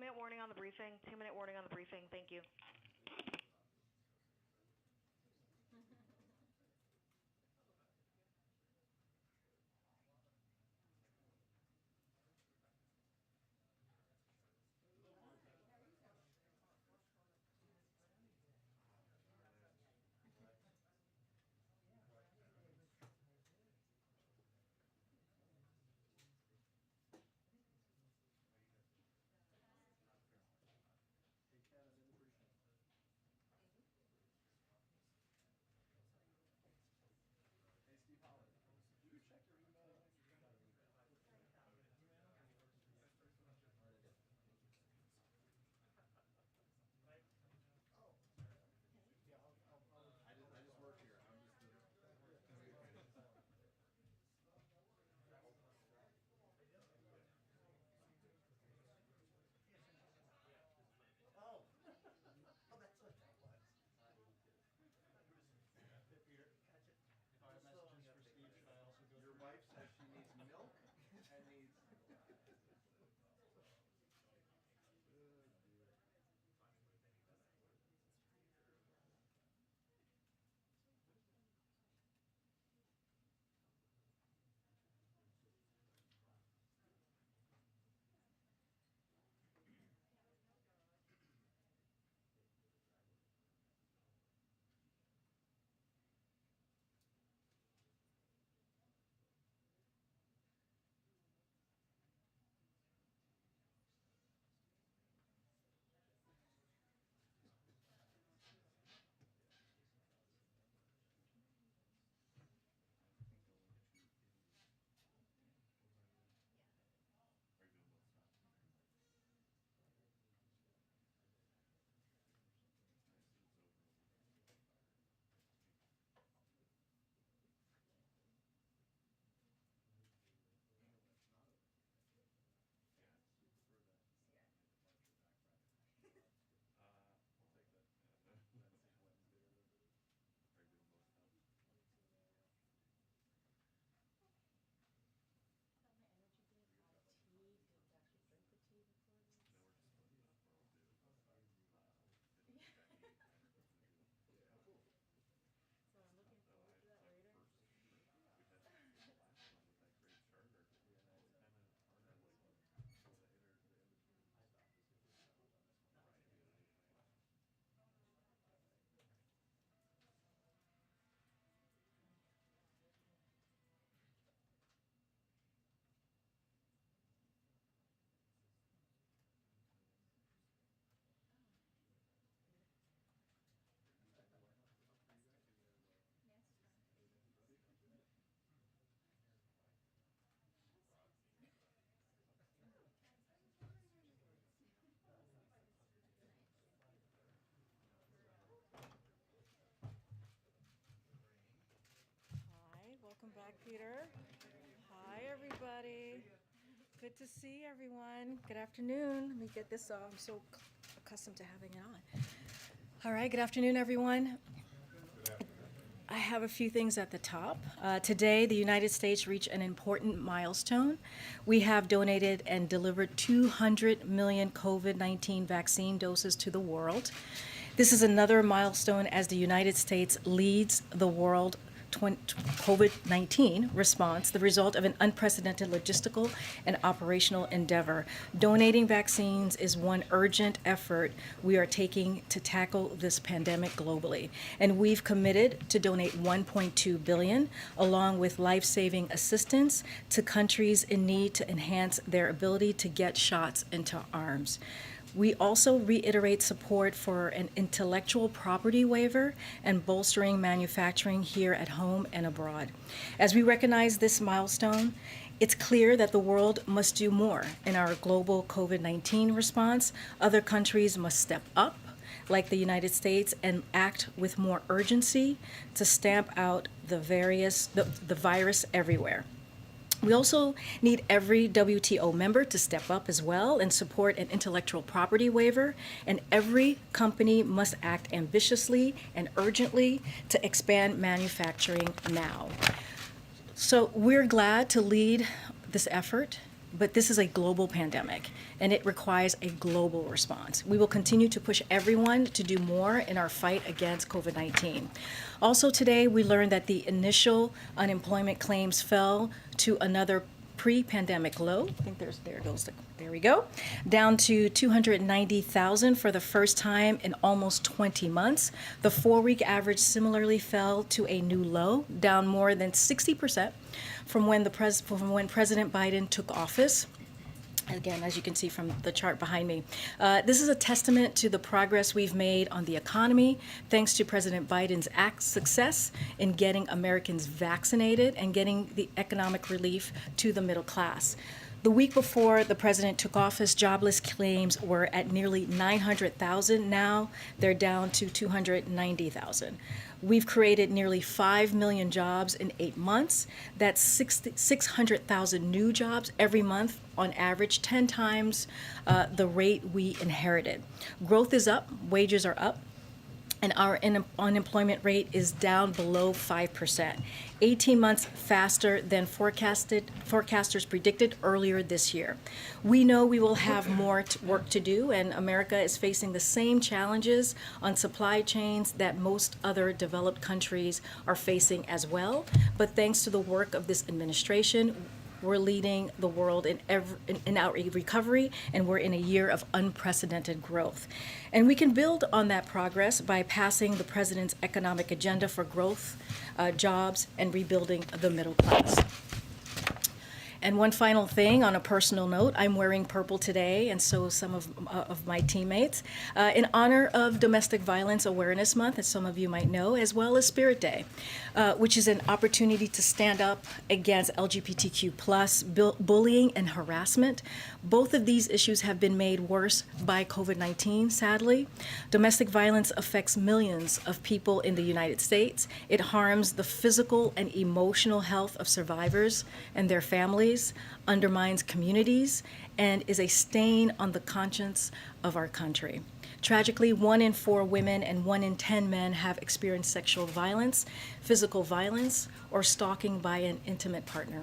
2-minute warning on the briefing. 2-minute warning on the briefing. Thank you. Your wife says she needs milk and needs. Hi, welcome back, Peter. Hi, everybody. Good to see everyone. Good afternoon. Let me get this on. I'm so accustomed to having it on. All right, good afternoon, everyone. I have a few things at the top. Today, the United States reached an important milestone. We have donated and delivered 200 million COVID-19 vaccine doses to the world. This is another milestone as the United States leads the world COVID-19 response, the result of an unprecedented logistical and operational endeavor. Donating vaccines is one urgent effort we are taking to tackle this pandemic globally. And we've committed to donate $1.2 billion, along with life-saving assistance, to countries in need to enhance their ability to get shots into arms. We also reiterate support for an intellectual property waiver and bolstering manufacturing here at home and abroad. As we recognize this milestone, it's clear that the world must do more in our global COVID-19 response. Other countries must step up, like the United States, and act with more urgency to stamp out the virus everywhere. We also need every WTO member to step up as well and support an intellectual property waiver, and every company must act ambitiously and urgently to expand manufacturing now. So we're glad to lead this effort But this is a global pandemic, and it requires a global response. We will continue to push everyone to do more in our fight against COVID-19. Also today, we learned that the initial unemployment claims fell to another pre-pandemic low. I think there we go, down to 290,000 for the first time in almost 20 months. The 4-week average similarly fell to a new low, down more than 60% from when President Biden took office. Again, as you can see from the chart behind me. This is a testament to the progress we've made on the economy, thanks to President Biden's success in getting Americans vaccinated and getting the economic relief to the middle class. The week before the president took office, jobless claims were at nearly 900,000. Now they're down to 290,000. We've created nearly 5 million jobs in 8 months. That's 600,000 new jobs every month, on average, 10 times the rate we inherited. Growth is up, wages are up, and our unemployment rate is down below 5%, 18 months faster than forecasters predicted earlier this year. We know we will have more work to do, and America is facing the same challenges on supply chains that most other developed countries are facing as well. But thanks to the work of this administration, we're leading the world in our recovery, and we're in a year of unprecedented growth. And we can build on that progress by passing the president's economic agenda for growth, jobs, and rebuilding the middle class. And one final thing, on a personal note, I'm wearing purple today, and so some of my teammates, in honor of Domestic Violence Awareness Month, as some of you might know, as well as Spirit Day, which is an opportunity to stand up against LGBTQ+ bullying and harassment. Both of these issues have been made worse by COVID-19, sadly. Domestic violence affects millions of people in the United States. It harms the physical and emotional health of survivors and their families, undermines communities, and is a stain on the conscience of our country. Tragically, 1 in 4 women and 1 in 10 men have experienced sexual violence, physical violence, or stalking by an intimate partner.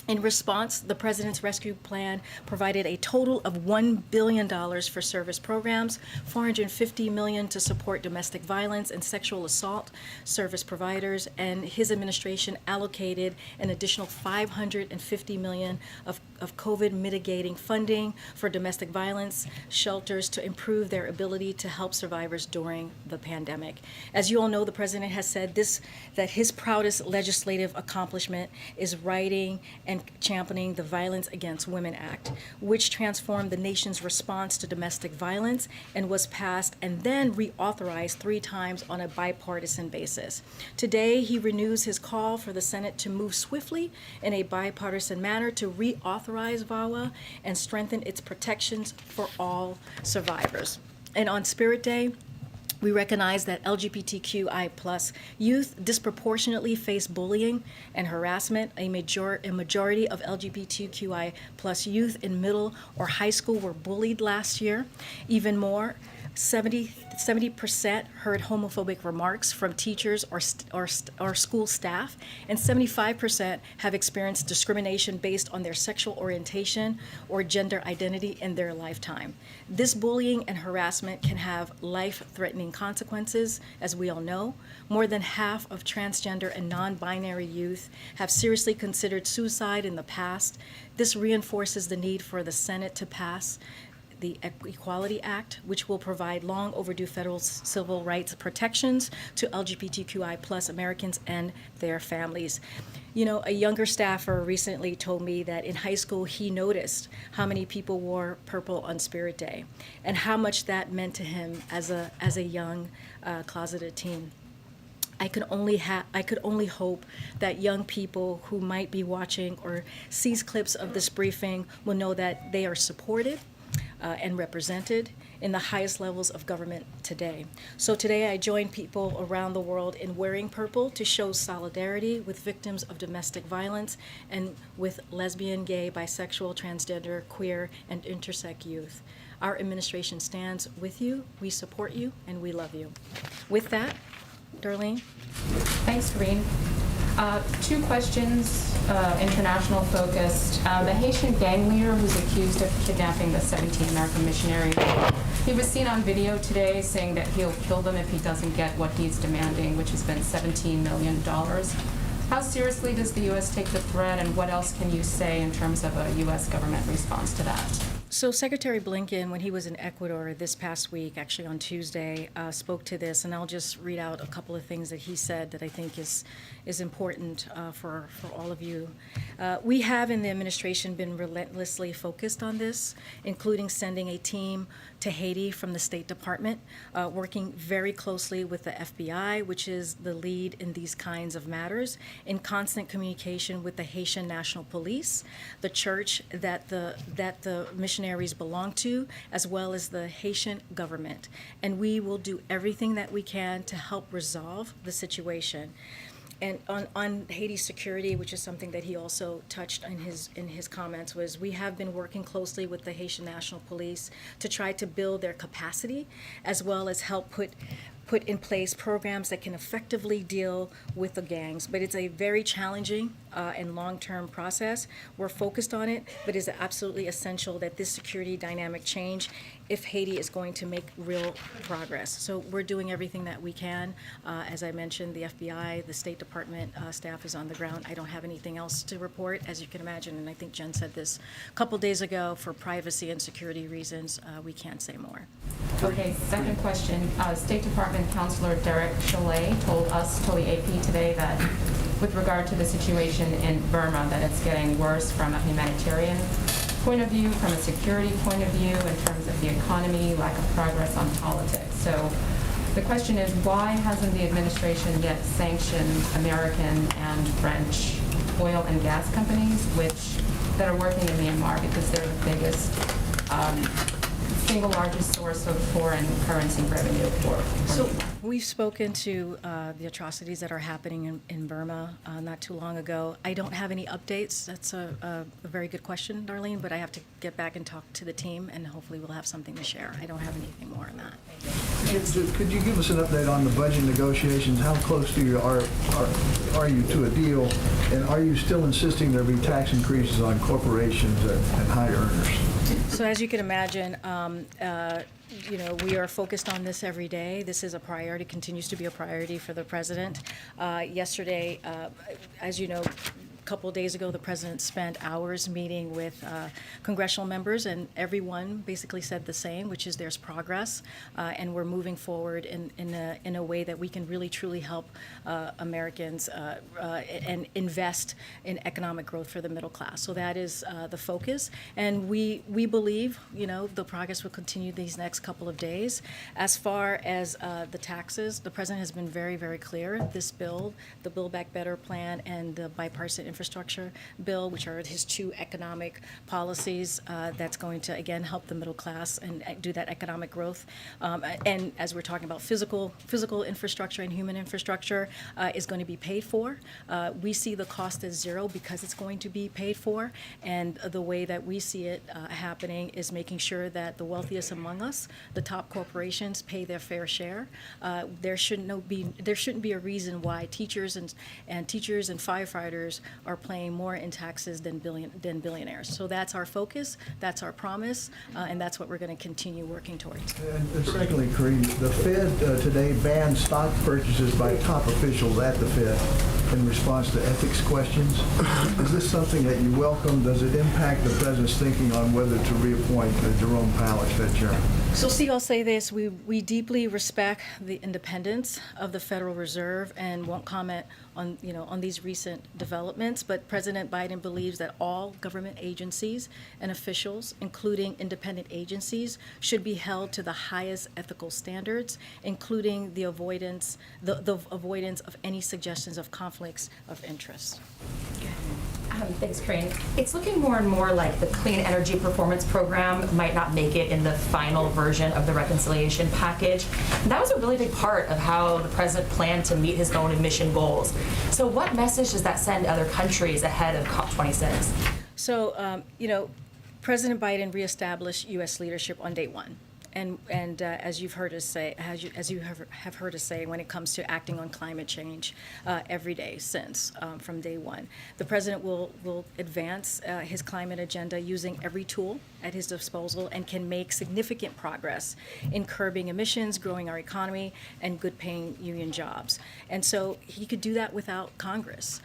In response, the President's Rescue Plan provided a total of $1 billion for service programs, $450 million to support domestic violence and sexual assault service providers, and his administration allocated an additional $550 million of COVID mitigating funding for domestic violence shelters to improve their ability to help survivors during the pandemic. As you all know, the President has said that his proudest legislative accomplishment is writing and championing the Violence Against Women Act, which transformed the nation's response to domestic violence and was passed and then reauthorized 3 times on a bipartisan basis. Today, he renews his call for the Senate to move swiftly in a bipartisan manner to reauthorize VAWA and strengthen its protections for all survivors. And on Spirit Day, we recognize that LGBTQI+ youth disproportionately face bullying and harassment. A majority of LGBTQI+ youth in middle or high school were bullied last year. Even more, 70% heard homophobic remarks from teachers or school staff, and 75% have experienced discrimination based on their sexual orientation or gender identity in their lifetime. This bullying and harassment can have life-threatening consequences, as we all know. More than half of transgender and non-binary youth have seriously considered suicide in the past. This reinforces the need for the Senate to pass the Equality Act, which will provide long overdue federal civil rights protections to LGBTQI+ Americans and their families. You know, a younger staffer recently told me that in high school he noticed how many people wore purple on Spirit Day and how much that meant to him as a young closeted teen. I could only hope that young people who might be watching or sees clips of this briefing will know that they are supported and represented in the highest levels of government today. So today I join people around the world in wearing purple to show solidarity with victims of domestic violence and with lesbian, gay, bisexual, transgender, queer, and intersex youth. Our administration stands with you, we support you, and we love you. With that, Darlene. Thanks, Karine. Two questions, international focused. The Haitian gang leader who's accused of kidnapping the 17 American missionaries, he was seen on video today saying that he'll kill them if he doesn't get what he's demanding, which has been $17 million. How seriously does the U.S. take the threat, and what else can you say in terms of a U.S. government response to that? So Secretary Blinken, when he was in Ecuador this past week, actually on Tuesday, spoke to this, and I'll just read out a couple of things that he said that I think is important for all of you. We have in the administration been relentlessly focused on this, including sending a team to Haiti from the State Department, working very closely with the FBI, which is the lead in these kinds of matters, in constant communication with the Haitian National Police, the church that the missionaries belong to, as well as the Haitian government. And we will do everything that we can to help resolve the situation. And on Haiti's security, which is something that he also touched in his comments, was we have been working closely with the Haitian National Police to try to build their capacity, as well as help put in place programs that can effectively deal with the gangs. But it's a very challenging and long-term process. We're focused on it, but it's absolutely essential that this security dynamic change if Haiti is going to make real progress. So we're doing everything that we can. As I mentioned, the FBI, the State Department staff is on the ground. I don't have anything else to report, as you can imagine, and I think Jen said this a couple days ago. For privacy and security reasons, we can't say more. Okay, second question. State Department Counselor Derek Chalet told the AP today that with regard to the situation in Burma, that it's getting worse from a humanitarian point of view, from a security point of view, in terms of the economy, lack of progress on politics. So the question is, why hasn't the administration yet sanctioned American and French oil and gas companies that are working in Myanmar, because they're the biggest single largest source of foreign currency revenue for Myanmar? We've spoken to the atrocities that are happening in Burma not too long ago. I don't have any updates. That's a very good question, Darlene, but I have to get back and talk to the team, and hopefully we'll have something to share. I don't have anything more on that. Could you give us an update on the budget negotiations? How close are you to a deal, and are you still insisting there be tax increases on corporations and high earners? So as you can imagine, we are focused on this every day. This is a priority, continues to be a priority for the president. Yesterday, as you know, a couple of days ago, the president spent hours meeting with congressional members, and everyone basically said the same, which is there's progress, and we're moving forward in a way that we can really truly help Americans and invest in economic growth for the middle class. So that is the focus, and we believe the progress will continue these next couple of days. As far as the taxes, the president has been very, very clear. This bill, the Build Back Better plan, and the bipartisan infrastructure bill, which are his two economic policies, that's going to again help the middle class and do that economic growth. And as we're talking about physical infrastructure and human infrastructure is going to be paid for. We see the cost as zero because it's going to be paid for, and the way that we see it happening is making sure that the wealthiest among us, the top corporations, pay their fair share. There shouldn't be a reason why teachers and firefighters are paying more in taxes than billionaires. So that's our focus, that's our promise, and that's what we're going to continue working towards. And secondly, Karine, the Fed today banned stock purchases by top officials at the Fed in response to ethics questions. Is this something that you welcome? Does it impact the president's thinking on whether to reappoint Jerome Powell as Fed chairman? So, see, I'll say this. We deeply respect the independence of the Federal Reserve and won't comment on these recent developments, but President Biden believes that all government agencies and officials, including independent agencies, should be held to the highest ethical standards, including the avoidance of any suggestions of conflicts of interest. Thanks, Karine. It's looking more and more like the Clean Energy Performance Program might not make it in the final version of the reconciliation package. And that was a really big part of how the president planned to meet his own emission goals. So what message does that send to other countries ahead of COP26? So, President Biden reestablished U.S. leadership on day one. and as you've heard us say, as you have heard us say, when it comes to acting on climate change every day since from day one, the president will advance his climate agenda using every tool at his disposal and can make significant progress in curbing emissions, growing our economy, and good-paying union jobs. And so he could do that without Congress.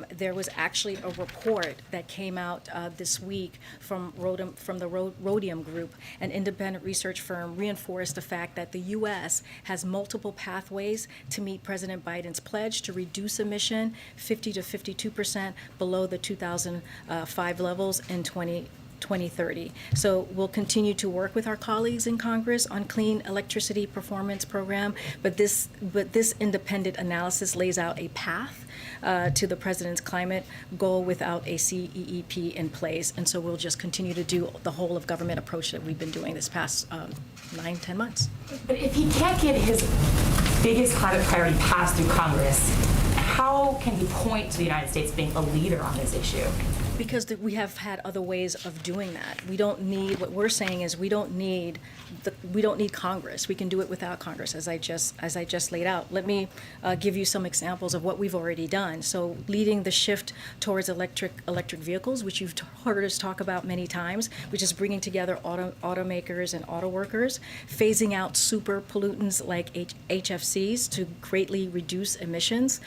There was actually a report that came out this week from the Rhodium Group, an independent research firm, reinforced the fact that the U.S. has multiple pathways to meet President Biden's pledge to reduce emission 50 to 52% below the 2005 levels in 2030. So we'll continue to work with our colleagues in Congress on Clean Electricity Performance Program, but this independent analysis lays out a path to the president's climate goal without a CEEP in place. And so we'll just continue to do the whole of government approach that we've been doing this past 9-10 months. But if he can't get his biggest climate priority passed through Congress, how can he point to the United States being a leader on this issue? Because we have had other ways of doing that. We don't need, what we're saying is we don't need Congress. We can do it without Congress, as I just laid out. Let me give you some examples of what we've already done. So leading the shift towards electric vehicles, which you've heard us talk about many times, which is bringing together automakers and auto workers, phasing out super pollutants like HFCs to greatly reduce emissions,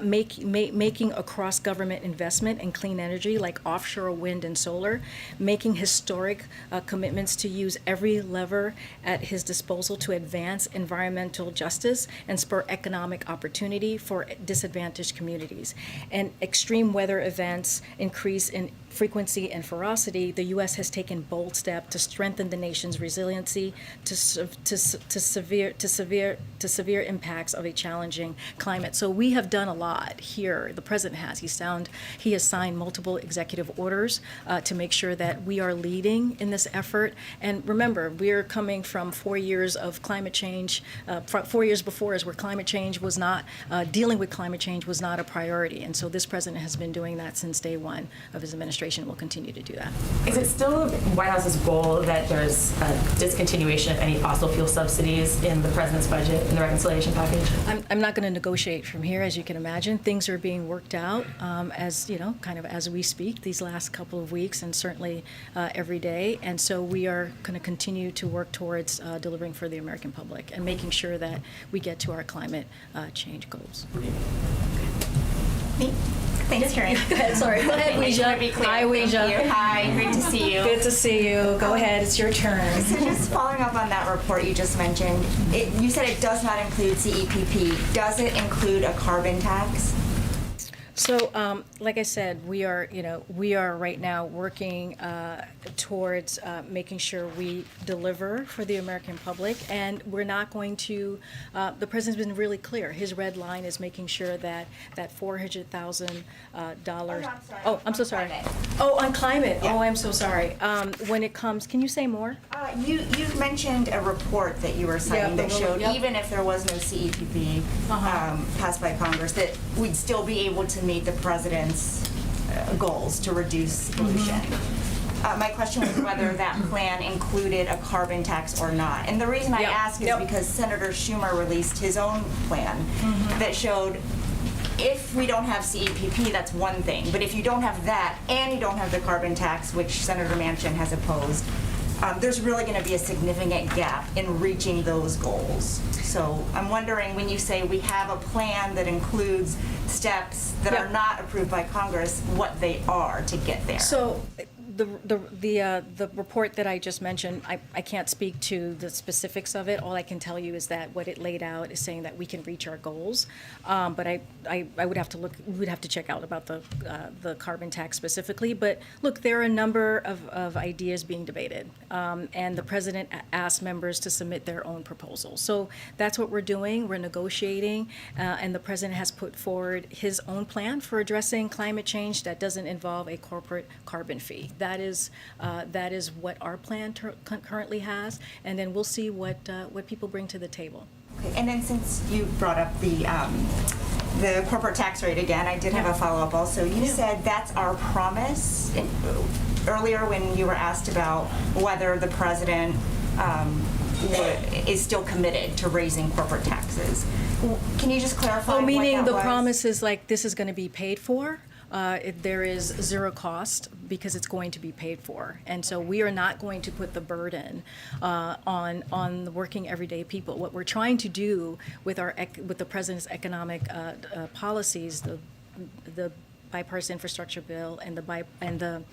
making a cross-government investment in clean energy like offshore wind and solar, making historic commitments to use every lever at his disposal to advance environmental justice and spur economic opportunity for disadvantaged communities. And extreme weather events increase in frequency and ferocity. The U.S. has taken bold steps to strengthen the nation's resiliency to severe impacts of a challenging climate. So we have done a lot here. The president has. He has signed multiple executive orders to make sure that we are leading in this effort. And remember, we're coming from 4 years of climate change, 4 years before us, where climate change was not, dealing with climate change was not a priority. And so this president has been doing that since day one of his administration. Will continue to do that. Is it still the White House's goal that there's a discontinuation of any fossil fuel subsidies in the president's budget, in the reconciliation package? I'm not going to negotiate from here, as you can imagine. Things are being worked out kind of as we speak these last couple of weeks, and certainly every day. And so we are going to continue to work towards delivering for the American public and making sure that we get to our climate change goals. Me? Thanks, Karine. Sorry. Go ahead, Weija. Hi, Weija. Thank you. Hi, great to see you. Good to see you. Go ahead. It's your turn. So just following up on that report you just mentioned, you said it does not include CEPP. Does it include a carbon tax? So, like I said, we are right now working towards making sure we deliver for the American public, and we're not going to. The president's been really clear. His red line is making sure that $400,000. Oh, I'm so sorry. Oh, on climate. Yeah. Oh, I'm so sorry. When it comes, can you say more? You mentioned a report that you were citing that showed even if there was no CEPP passed by Congress, that we'd still be able to meet the president's goals to reduce pollution. My question was whether that plan included a carbon tax or not. And the reason I ask is because Senator Schumer released his own plan that showed if we don't have CEPP, that's one thing. But if you don't have that and you don't have the carbon tax, which Senator Manchin has opposed, there's really going to be a significant gap in reaching those goals. So I'm wondering, when you say we have a plan that includes steps that are not approved by Congress, what they are to get there. So the report that I just mentioned, I can't speak to the specifics of it. All I can tell you is that what it laid out is saying that we can reach our goals. But I would have to look. We would have to check out about the carbon tax specifically. But look, there are a number of ideas being debated, and the president asked members to submit their own proposals. So that's what we're doing. We're negotiating, and the president has put forward his own plan for addressing climate change that doesn't involve a corporate carbon fee. That is what our plan currently has, and then we'll see what people bring to the table. Okay. And then since you brought up the corporate tax rate again, I did have a follow-up also. You said that's our promise. Earlier when you were asked about whether the president is still committed to raising corporate taxes. Can you just clarify Oh, what meaning that the was? promise is like, this is going to be paid for? There is zero cost because it's going to be paid for. And so we are not going to put the burden on the working everyday people. What we're trying to do with with the president's economic policies, the bipartisan infrastructure bill and the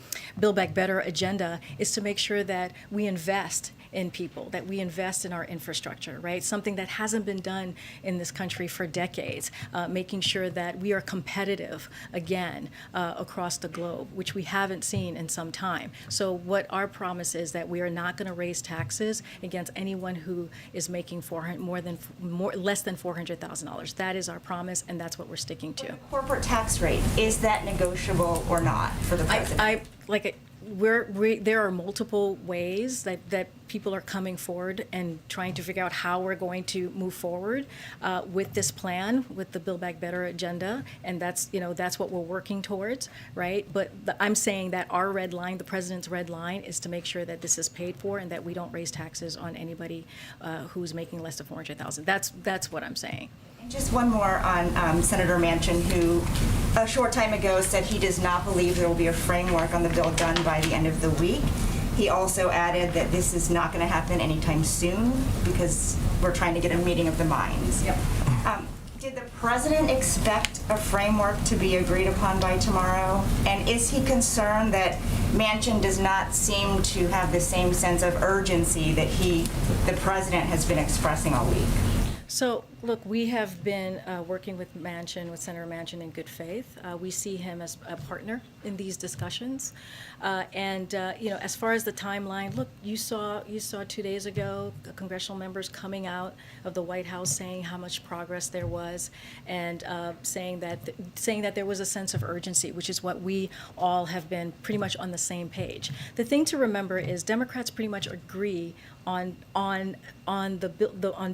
Build Back Better agenda, is to make sure that we invest in people, that we invest in our infrastructure, right? Something that hasn't been done in this country for decades, making sure that we are competitive again across the globe, which we haven't seen in some time. So what our promise is that we are not going to raise taxes against anyone who is making less than $400,000. That is our promise, and that's what we're sticking to. Corporate tax rate, is that negotiable or not for the president? There are multiple ways that people are coming forward and trying to figure out how we're going to move forward with this plan, with the Build Back Better agenda, and that's what we're working towards, right? But I'm saying that our red line, the president's red line, is to make sure that this is paid for and that we don't raise taxes on anybody who's making less than $400,000. That's what I'm saying. Just one more on Senator Manchin, who a short time ago said he does not believe there will be a framework on the bill done by the end of the week. He also added that this is not going to happen anytime soon because we're trying to get a meeting of the minds. Yep. Did the president expect a framework to be agreed upon by tomorrow? And is he concerned that Manchin does not seem to have the same sense of urgency that the president has been expressing all week? So, look, we have been working with Senator Manchin in good faith. We see him as a partner in these discussions. As far as the timeline, look, you saw 2 days ago congressional members coming out of the White House saying how much progress there was, and saying that there was a sense of urgency, which is what we all have been pretty much on the same page. The thing to remember is Democrats pretty much agree on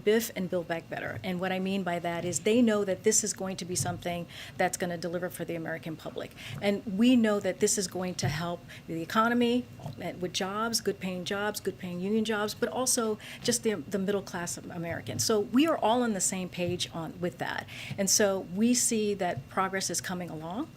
BIF and Build Back Better. And what I mean by that is they know that this is going to be something that's going to deliver for the American public. And we know that this is going to help the economy with jobs, good paying union jobs, but also just the middle class Americans. So we are all on the same page with that. And so we see that progress is coming along.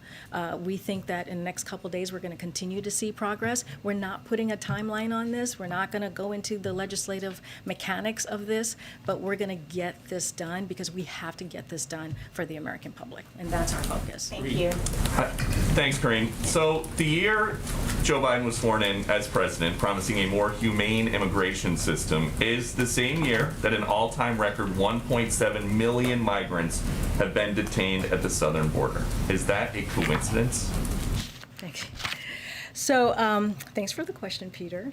We think that in the next couple of days we're going to continue to see progress. We're not putting a timeline on this. We're not going to go into the legislative mechanics of this, but we're going to get this done because we have to get this done for the American public, and that's our focus. Thank you. Thanks, Karine. So the year Joe Biden was sworn in as president, promising a more humane immigration system, is the same year that an all-time record 1.7 million migrants have been detained at the southern border. Is that a coincidence? Thanks. So thanks for the question, Peter.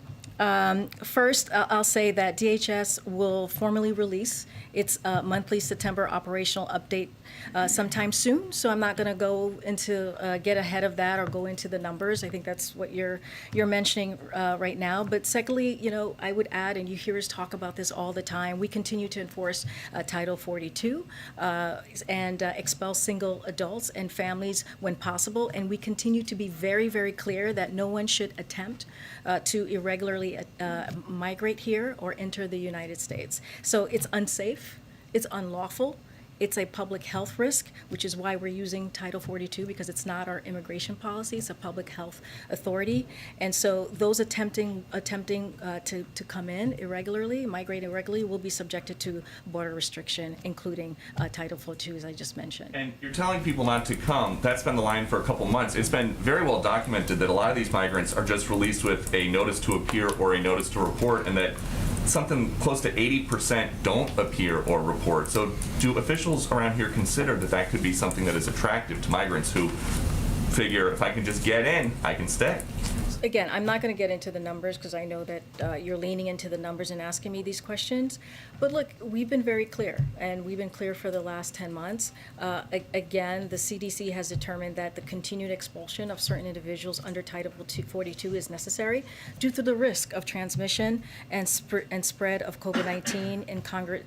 First, I'll say that DHS will formally release its monthly September operational update sometime soon. So I'm not going to go into get ahead of that or go into the numbers. I think that's what you're mentioning right now. But secondly, I would add, and you hear us talk about this all the time, we continue to enforce Title 42 and expel single adults and families when possible. And we continue to be very, very clear that no one should attempt to irregularly migrate here or enter the United States. So it's unsafe, it's unlawful, it's a public health risk, which is why we're using Title 42, because it's not our immigration policy, it's a public health authority. And so those attempting to come in irregularly, migrate irregularly, will be subjected to border restriction, including Title 42, as I just mentioned. And you're telling people not to come. That's been the line for a couple months. It's been very well documented that a lot of these migrants are just released with a notice to appear or a notice to report, and that something close to 80% don't appear or report. So do officials around here consider that could be something that is attractive to migrants who figure, if I can just get in, I can stay? Again, I'm not going to get into the numbers because I know that you're leaning into the numbers and asking me these questions. But look, we've been very clear, and we've been clear for the last 10 months. Again, the CDC has determined that the continued expulsion of certain individuals under Title 42 is necessary due to the risk of transmission and spread of COVID-19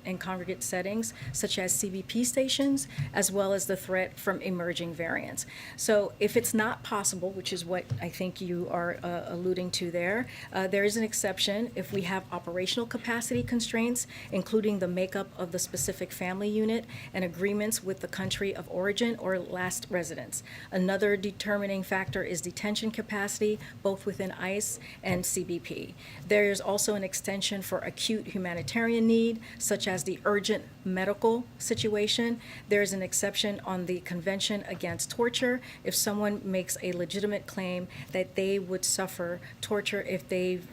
in congregate settings, such as CBP stations, as well as the threat from emerging variants. So if it's not possible, which is what I think you are alluding to there. There is an exception if we have operational capacity constraints, including the makeup of the specific family unit and agreements with the country of origin or last residence. Another determining factor is detention capacity, both within ICE and CBP. There is also an extension for acute humanitarian need, such as the urgent medical situation. There is an exception on the Convention Against Torture if someone makes a legitimate claim that they would suffer torture if they've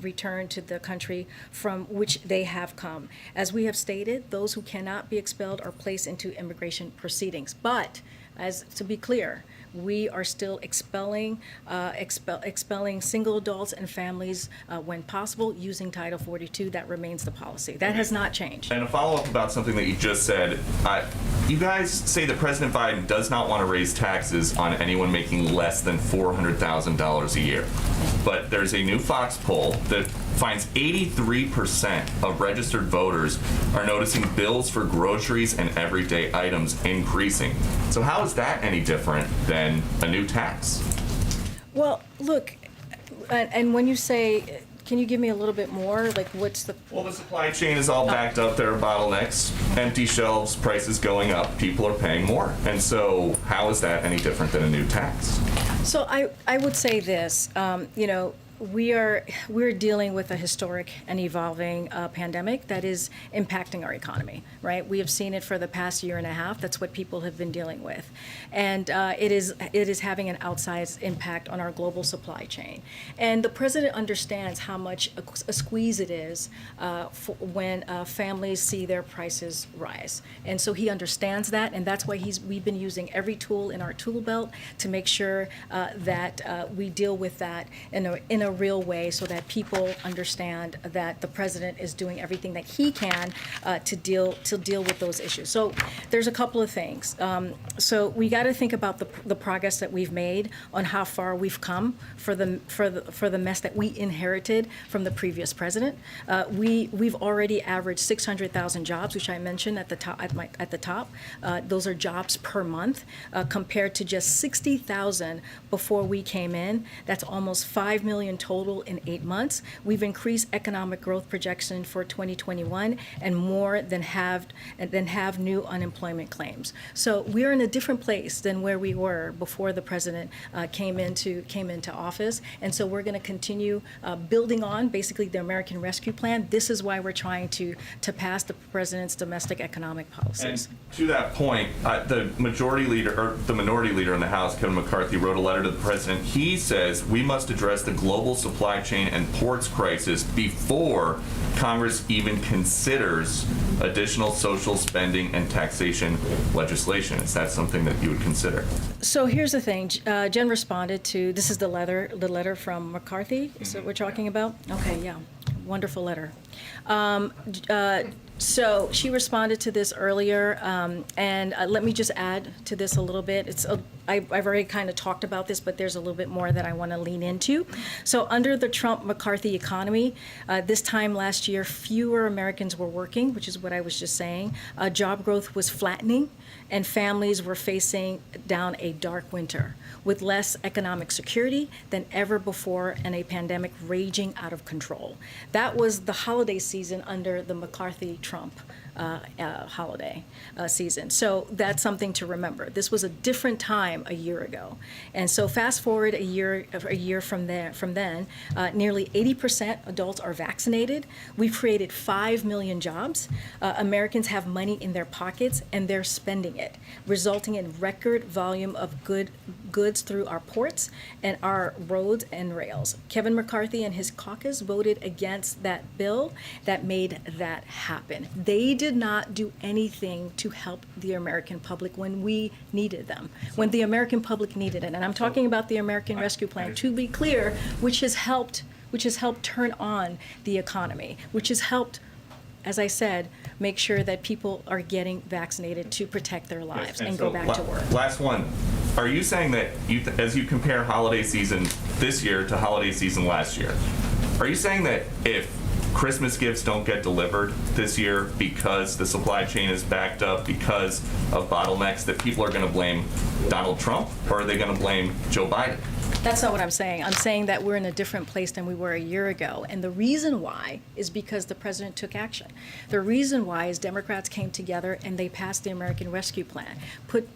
returned to the country from which they have come. As we have stated, those who cannot be expelled are placed into immigration proceedings. But, as to be clear, we are still expelling single adults and families when possible using Title 42. That remains the policy. That has not changed. And a follow-up about something that you just said. You guys say that President Biden does not want to raise taxes on anyone making less than $400,000 a year. But there's a new Fox poll that finds 83% of registered voters are noticing bills for groceries and everyday items increasing. So how is that any different than a new tax? Well, look, and when you say, can you give me a little bit more? Like, what's the... Well, the supply chain is all backed up. There are bottlenecks, empty shelves, prices going up, people are paying more. And so how is that any different than a new tax? So I would say this, we're dealing with a historic and evolving pandemic that is impacting our economy, right? We have seen it for the past year and a half. That's what people have been dealing with. And it is having an outsized impact on our global supply chain. And the president understands how much a squeeze it is when families see their prices rise. And so he understands that, and that's why we've been using every tool in our tool belt to make sure that we deal with that in a real way, so that people understand that the president is doing everything that he can to deal with those issues. So there's a couple of things. So we got to think about the progress that we've made on how far we've come for the mess that we inherited from the previous president. We've already averaged 600,000 jobs, which I mentioned at the top. Those are jobs per month, compared to just 60,000 before we came in. That's almost 5 million total in 8 months. We've increased economic growth projection for 2021 and more than have new unemployment claims. So we're in a different place than where we were before the president came into office. And so we're going to continue building on basically the American Rescue Plan. This is why we're trying to pass the president's domestic economic policies. And to that point, the minority leader in the House, Kevin McCarthy, wrote a letter to the president. He says we must address the global supply chain and ports crisis before Congress even considers additional social spending and taxation legislation. Is that something that you would consider? So here's the thing. Jen responded to, this is the letter from McCarthy, is that what we're talking about? Okay, yeah. Wonderful letter. So she responded to this earlier, and let me just add to this a little bit. I've already kind of talked about this, but there's a little bit more that I want to lean into. So under the Trump-McCarthy economy, this time last year, fewer Americans were working, which is what I was just saying. Job growth was flattening, and families were facing down a dark winter with less economic security than ever before and a pandemic raging out of control. That was the holiday season under the McCarthy-Trump holiday season. So that's something to remember. This was a different time a year ago. And so fast forward a year from then, nearly 80% adults are vaccinated. We've created 5 million jobs. Americans have money in their pockets and they're spending it, resulting in record volume of goods through our ports and our roads and rails. Kevin McCarthy and his caucus voted against that bill that made that happen. They did not do anything to help the American public when we needed them, when the American public needed it. And I'm talking about the American Rescue Plan, to be clear, which has helped turn on the economy, which has helped, as I said, make sure that people are getting vaccinated to protect their lives and go back to work. Last one. Are you saying that as you compare holiday season this year to holiday season last year, are you saying that if Christmas gifts don't get delivered this year because the supply chain is backed up because of bottlenecks, that people are going to blame Donald Trump, or are they going to blame Joe Biden? That's not what I'm saying. I'm saying that we're in a different place than we were a year ago. And the reason why is because the president took action. The reason why is Democrats came together and they passed the American Rescue Plan, put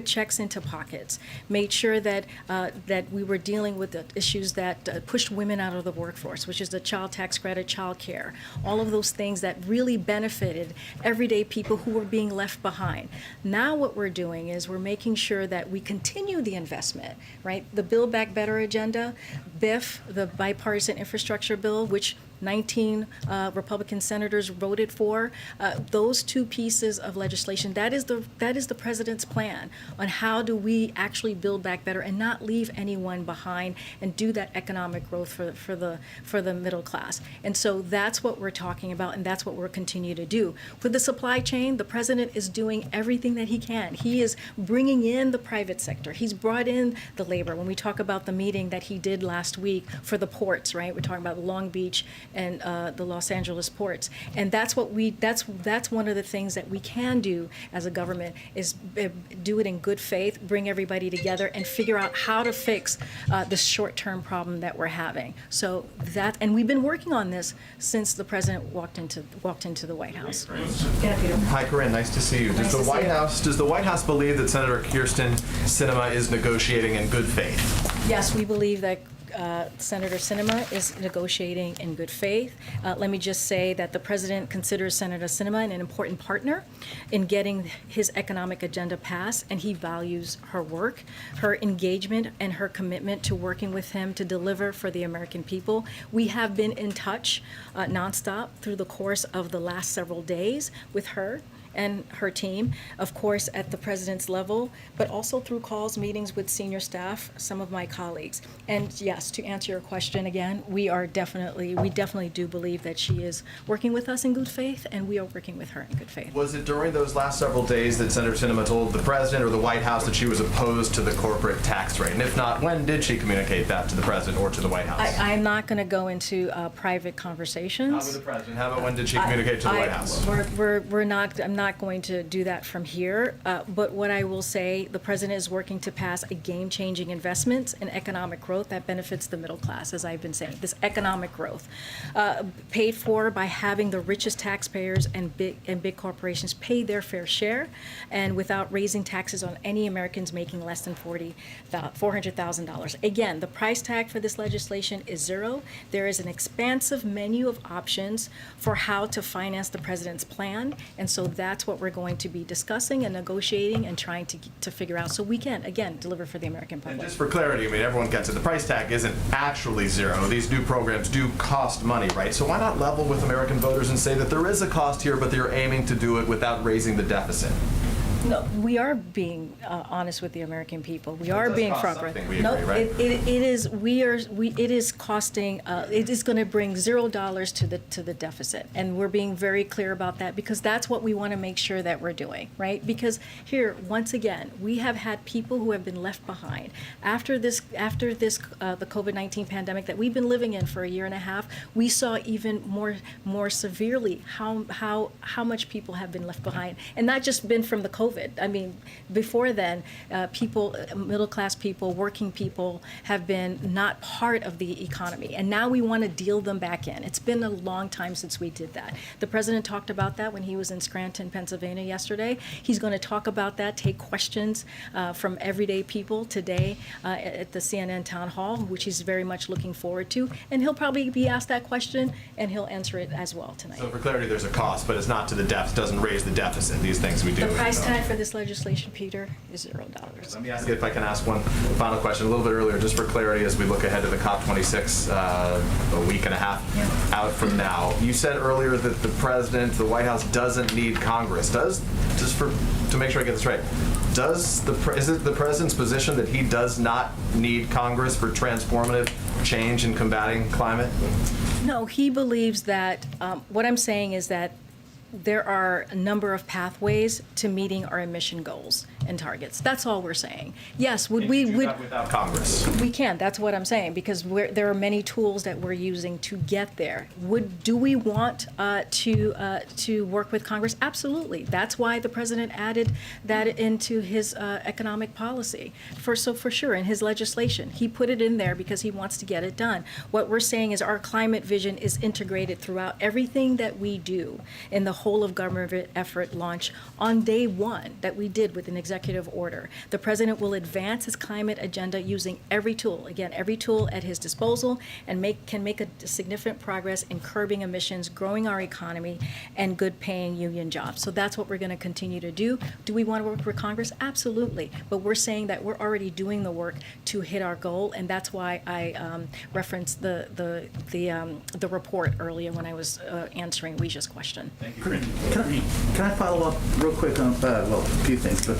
checks into pockets, made sure that that we were dealing with the issues that pushed women out of the workforce, which is the child tax credit, child care, all of those things that really benefited everyday people who were being left behind. Now what we're doing is we're making sure that we continue the investment, right? The Build Back Better agenda, BIF, the bipartisan infrastructure bill, which 19 Republican senators voted for. Those two pieces of legislation, that is the president's plan on how do we actually build back better and not leave anyone behind and do that economic growth for the middle class. And so that's what we're talking about, and that's what we'll continue to do. For the supply chain, the president is doing everything that he can. He is bringing in the private sector. He's brought in the labor. When we talk about the meeting that he did last week for the ports, right? We're talking about Long Beach and the Los Angeles ports, and that's one of the things that we can do as a government is do it in good faith, bring everybody together, and figure out how to fix the short-term problem that we're having. So that, and we've been working on this since the president walked into the White House. Hi, Karine. Nice to see you. Does the White House believe that Senator Kyrsten Sinema is negotiating in good faith? Yes, we believe that Senator Sinema is negotiating in good faith. Let me just say that the president considers Senator Sinema an important partner in getting his economic agenda passed, and he values her work, her engagement, and her commitment to working with him to deliver for the American people. We have been in touch nonstop through the course of the last several days with her and her team, of course, at the president's level, but also through calls, meetings with senior staff, some of my colleagues. And yes, to answer your question again, we definitely do believe that she is working with us in good faith, and we are working with her in good faith. Was it during those last several days that Senator Sinema told the president or the White House that she was opposed to the corporate tax rate? And if not, when did she communicate that to the president or to the White House? I'm not going to go into private conversations. Not with the president. How about when did she communicate to the White House? I'm not going to do that from here, but what I will say, the president is working to pass a game-changing investments in economic growth that benefits the middle class, as I've been saying. This economic growth, paid for by having the richest taxpayers and big corporations pay their fair share, and without raising taxes on any Americans making less than $400,000. Again, the price tag for this legislation is zero. There is an expansive menu of options for how to finance the president's plan, and so that's what we're going to be discussing and negotiating and trying to figure out so we can, again, deliver for the American public. And just for clarity, I mean, everyone gets it. The price tag isn't actually zero. These new programs do cost money, right? So why not level with American voters and say that there is a cost here, but they're aiming to do it without raising the deficit? No, we are being honest with the American people. We are being proper. No, right? It is. It is costing. It is going to bring $0 to the deficit, and we're being very clear about that because that's what we want to make sure that we're doing, right? Because here, once again, we have had people who have been left behind after this the COVID-19 pandemic that we've been living in for a year and a half. We saw even more severely how much people have been left behind, and not just been from the COVID. I mean, before then, middle-class people, working people have been not part of the economy, and now we want to deal them back in. It's been a long time since we did that. The president talked about that when he was in Scranton, Pennsylvania yesterday. He's going to talk about that, take questions from everyday people today at the CNN town hall, which he's very much looking forward to, and he'll probably be asked that question, and he'll answer it as well tonight. So for clarity, there's a cost, but it's not to the depth, doesn't raise the deficit. These things we do. The price tag for this legislation, Peter, is $0. Let me ask you if I can ask one final question a little bit earlier, just for clarity as we look ahead to the COP26 a week and a half out from now. You said earlier that the president, the White House doesn't need Congress. To make sure I get this right, is it the president's position that he does not need Congress for transformative change in combating climate? No, he believes that, what I'm saying is that there are a number of pathways to meeting our emission goals and targets. That's all we're saying. Yes, would we, do that without Congress? we can, that's what I'm saying, because there are many tools that we're using to get there. Do we want to work with Congress? Absolutely. That's why the president added that into his economic policy. For sure, in his legislation. He put it in there because he wants to get it done. What we're saying is our climate vision is integrated throughout everything that we do in the whole of government effort launch on day one that we did with an executive order. The president will advance his climate agenda using every tool at his disposal, and can make a significant progress in curbing emissions, growing our economy, and good paying union jobs. So that's what we're going to continue to do. Do we want to work with Congress? Absolutely. But we're saying that we're already doing the work to hit our goal, and that's why I referenced the report earlier when I was answering Weisha's question. Thank you. Can I follow up real quick on, a few things, but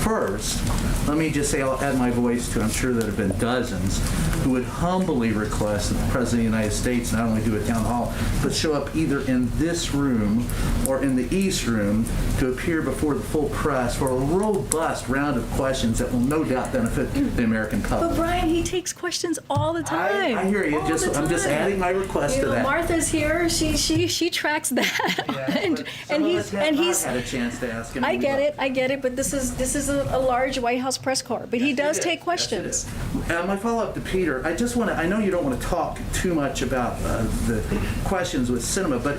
first, let me just say I'll add my voice to, I'm sure there have been dozens who would humbly request that the President of the United States not only do a town hall, but show up either in this room or in the East Room to appear before the full press for a robust round of questions that will no doubt benefit the American public. But Brian, he takes questions all the time. I hear you. All the I'm just time. adding my request to that. Martha's here. She tracks that, and he's had a chance to ask him. I get it. But this is a large White House press corps. But he does take questions. My follow-up to Peter, I know you don't want to talk too much about the questions with cinema, but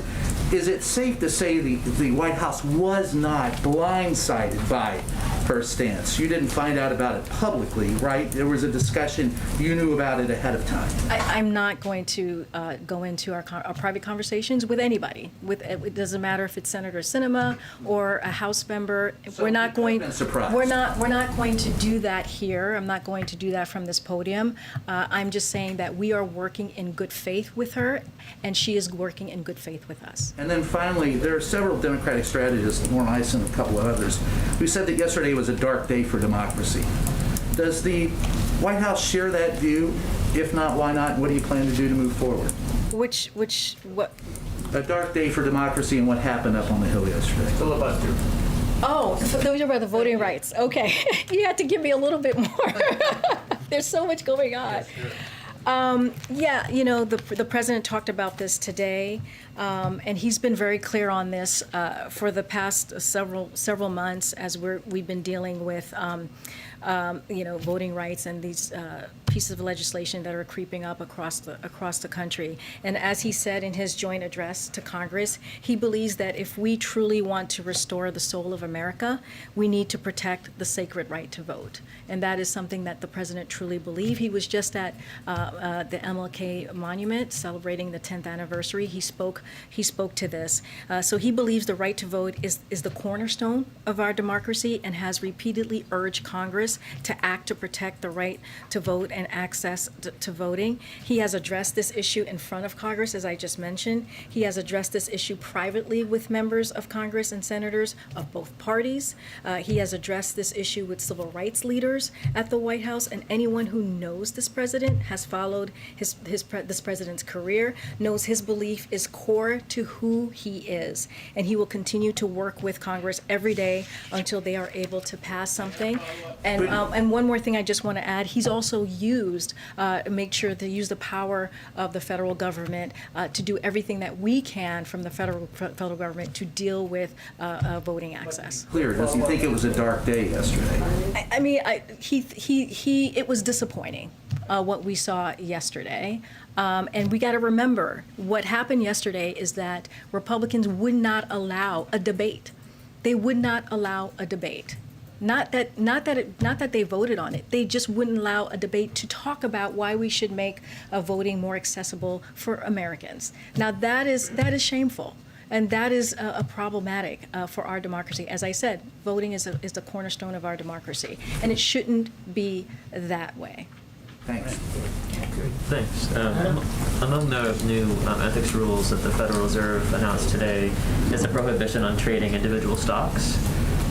is it safe to say the White House was not blindsided by her stance? You didn't find out about it publicly, right? There was a discussion. You knew about it ahead of time. I'm not going to go into our private conversations with anybody. It doesn't matter if it's Senator Sinema or a House member. So we're not going. We're not going to do that here. I'm not going to do that from this podium. I'm just saying that we are working in good faith with her, and she is working in good faith with us. And then finally, there are several Democratic strategists, Warren Eisen and a couple of others, who said that yesterday was a dark day for democracy. Does the White House share that view? If not, why not? What do you plan to do to move forward? What? A dark day for democracy and what happened up on the Hill yesterday. Filibuster. Oh, so those are about the voting rights. Okay. You had to give me a little bit more. There's so much going on. Yeah, the president talked about this today, and he's been very clear on this for the past several months as we've been dealing with, voting rights and these pieces of legislation that are creeping up across the country. And as he said in his joint address to Congress, he believes that if we truly want to restore the soul of America, we need to protect the sacred right to vote. And that is something that the president truly believes. He was just at the MLK Monument celebrating the 10th anniversary. He spoke to this. So he believes the right to vote is the cornerstone of our democracy and has repeatedly urged Congress to act to protect the right to vote and access to voting. He has addressed this issue in front of Congress, as I just mentioned. He has addressed this issue privately with members of Congress and senators of both parties. He has addressed this issue with civil rights leaders at the White House, and anyone who knows this president, has followed this president's career, knows his belief is core to who he is. And he will continue to work with Congress every day until they are able to pass something. And one more thing I just want to add, he's also make sure to use the power of the federal government to do everything that we can from the federal government to deal with voting access. Clear, does he think it was a dark day yesterday? It was disappointing what we saw yesterday. And we got to remember what happened yesterday is that Republicans would not allow a debate. They would not allow a debate. Not that they voted on it. They just wouldn't allow a debate to talk about why we should make voting more accessible for Americans. Now that is shameful. And that is problematic for our democracy. As I said, voting is the cornerstone of our democracy, and it shouldn't be that way. Thanks. Thanks. Among the new ethics rules that the Federal Reserve announced today is a prohibition on trading individual stocks.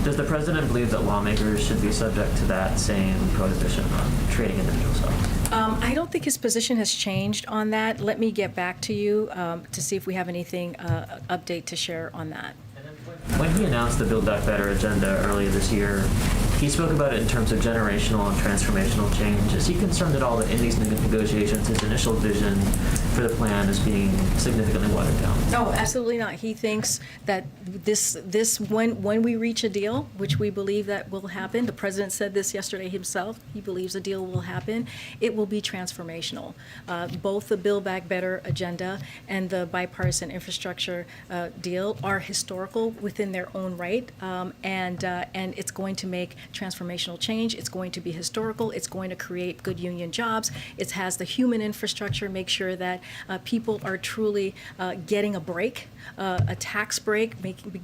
Does the president believe that lawmakers should be subject to that same prohibition on trading individual stocks? I don't think his position has changed on that. Let me get back to you to see if we have anything update to share on that. And When he announced the Build Back Better agenda earlier this year, he spoke about it in terms of generational and transformational change. Is he concerned at all that in these negotiations, his initial vision for the plan is being significantly watered down? No, absolutely not. He thinks that when we reach a deal, which we believe that will happen, the president said this yesterday himself, he believes a deal will happen, it will be transformational. Both the Build Back Better agenda and the bipartisan infrastructure deal are historical within their own right, and it's going to make transformational change. It's going to be historical. It's going to create good union jobs. It has the human infrastructure, make sure that people are truly getting a break, a tax break,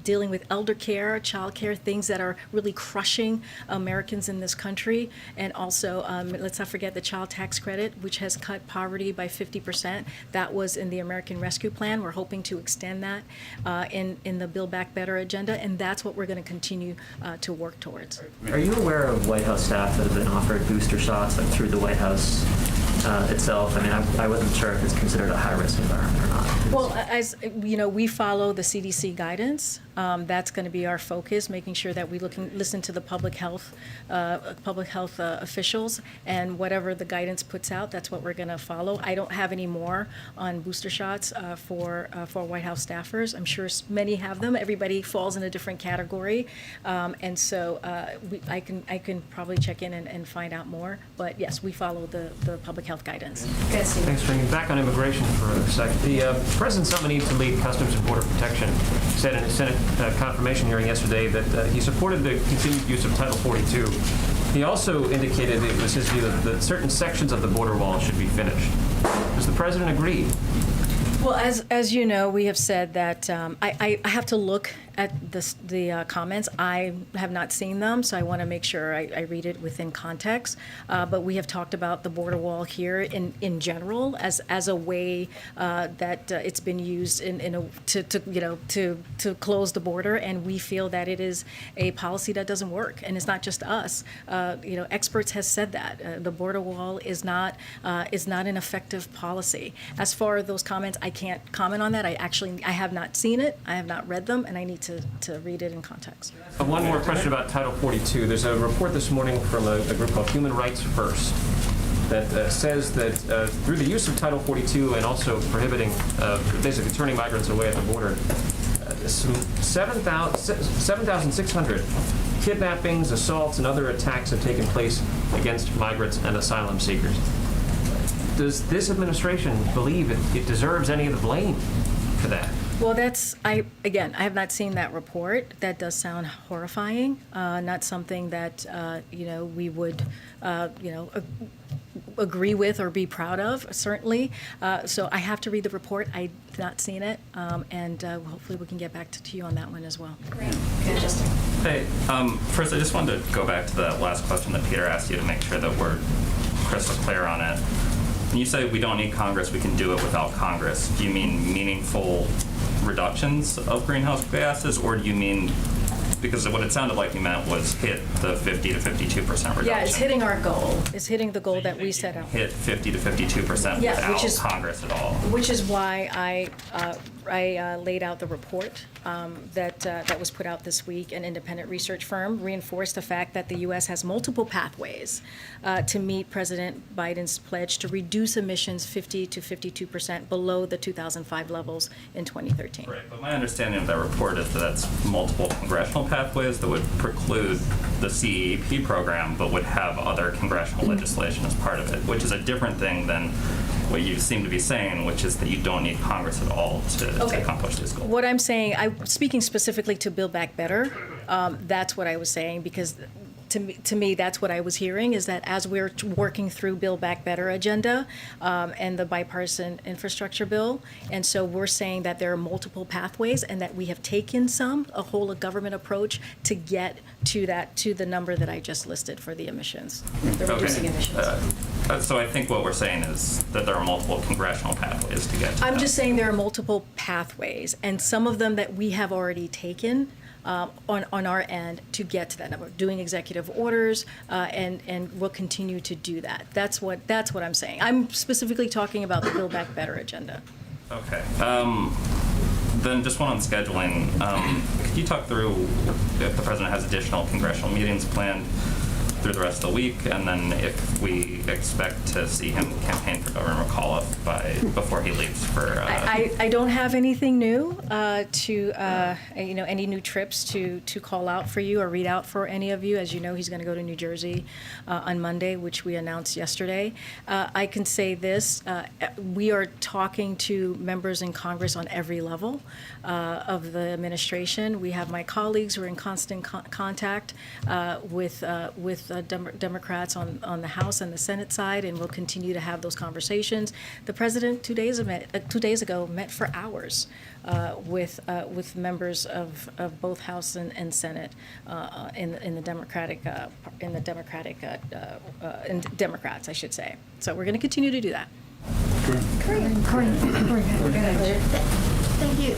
dealing with elder care, child care, things that are really crushing Americans in this country. And also, let's not forget the child tax credit, which has cut poverty by 50%. That was in the American Rescue Plan. We're hoping to extend that in the Build Back Better agenda, and that's what we're going to continue to work towards. Are you aware of White House staff that have been offered booster shots through the White House itself? I mean, I wasn't sure if it's considered a high-risk environment or not. Well, as you know, we follow the CDC guidance. That's going to be our focus, making sure that we listen to the public health officials, and whatever the guidance puts out, that's what we're going to follow. I don't have any more on booster shots for White House staffers. I'm sure many have them. Everybody falls in a different category, and so I can probably check in and find out more. But yes, we follow the public health guidance. Thanks, Karine. Back on immigration for a second. The President's nominee to lead Customs and Border Protection said in a Senate confirmation hearing yesterday that he supported the continued use of Title 42. He also indicated it was his view that certain sections of the border wall should be finished. Does the President agree? Well, as you know, we have said that I have to look at the comments. I have not seen them, so I want to make sure I read it within context. But we have talked about the border wall here in general as a way that it's been used to close the border, and we feel that it is a policy that doesn't work. And it's not just us. Experts have said that the border wall is not an effective policy. As far as those comments, I can't comment on that. I have not seen it. I have not read them, and I need to read it in context. One more question about Title 42. There's a report this morning from a group called Human Rights First that says that through the use of Title 42 and also prohibiting, basically turning migrants away at the border, 7,600 kidnappings, assaults, and other attacks have taken place against migrants and asylum seekers. Does this administration believe it deserves any of the blame for that? Well, I have not seen that report. That does sound horrifying. Not something that we would agree with or be proud of, certainly. So I have to read the report. I've not seen it, and hopefully we can get back to you on that one as well. Great. Good, Justin. Hey, first I just wanted to go back to that last question that Peter asked you to make sure that we're crystal clear on it. When you say we don't need Congress, we can do it without Congress, do you mean meaningful reductions of greenhouse gases, or do you mean, because what it sounded like you meant was hit the 50 to 52% reduction? Yeah, it's hitting our goal. It's hitting the goal that we set out. Hit 50 to 52% without Congress at all. Which is why I laid out the report that was put out this week. An independent research firm reinforced the fact that the U.S. has multiple pathways to meet President Biden's pledge to reduce emissions 50 to 52% below the 2005 levels in 2013. Right, but my understanding of that report is that that's multiple congressional pathways that would preclude the CEP program, but would have other congressional legislation as part of it, which is a different thing than what you seem to be saying, which is that you don't need Congress at all to accomplish this goal. What I'm saying, I'm speaking specifically to Build Back Better. That's what I was saying, because to me, that's what I was hearing, is that as we're working through Build Back Better agenda and the bipartisan infrastructure bill, and so we're saying that there are multiple pathways and that we have taken a whole of government approach to get to the number that I just listed for the emissions, the reducing emissions. So I think what we're saying is that there are multiple congressional pathways to get to I'm that. just saying there are multiple pathways, and some of them that we have already taken on our end to get to that number, doing executive orders, and we'll continue to do that. That's what I'm saying. I'm specifically talking about the Build Back Better agenda. Okay. Then just one on scheduling. Could you talk through if the president has additional congressional meetings planned through the rest of the week, and then if we expect to see him campaign for Governor McAuliffe before he leaves for? I don't have anything new any new trips to call out for you or read out for any of you. As you know, he's going to go to New Jersey on Monday, which we announced yesterday. I can say this: we are talking to members in Congress on every level of the administration. We have my colleagues who are in constant contact with Democrats on the House and the Senate side, and we'll continue to have those conversations. The president 2 days ago met for hours with members of both House and Senate in the Democrats, I should say. So we're going to continue to do that. Thank you.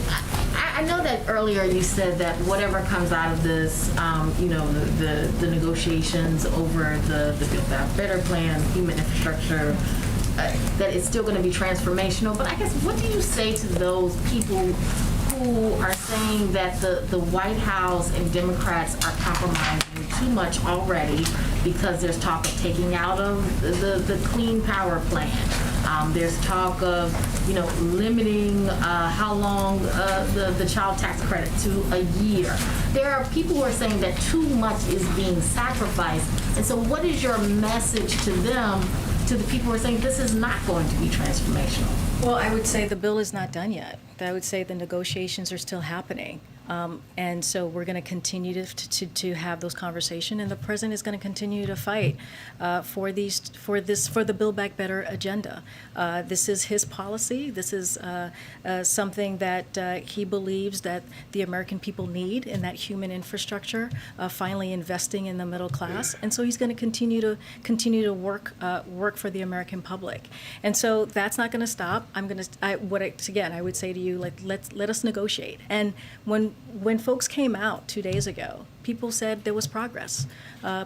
I know that earlier you said that whatever comes out of this, the negotiations over the Build Back Better plan, human infrastructure, that it's still going to be transformational. But I guess, what do you say to those people who are saying that the White House and Democrats are compromising too much already because there's talk of taking out of the Clean Power Plan? There's talk of, limiting how long the child tax credit to a year. There are people who are saying that too much is being sacrificed. And so what is your message to them, to the people who are saying this is not going to be transformational? Well, I would say the bill is not done yet. I would say the negotiations are still happening. And so we're going to continue to have those conversations, and the president is going to continue to fight for the Build Back Better agenda. This is his policy. This is something that he believes that the American people need in that human infrastructure, finally investing in the middle class. And so he's going to continue to work for the American public. And so that's not going to stop. I would say to you, let us negotiate. And when folks came out 2 days ago, people said there was progress.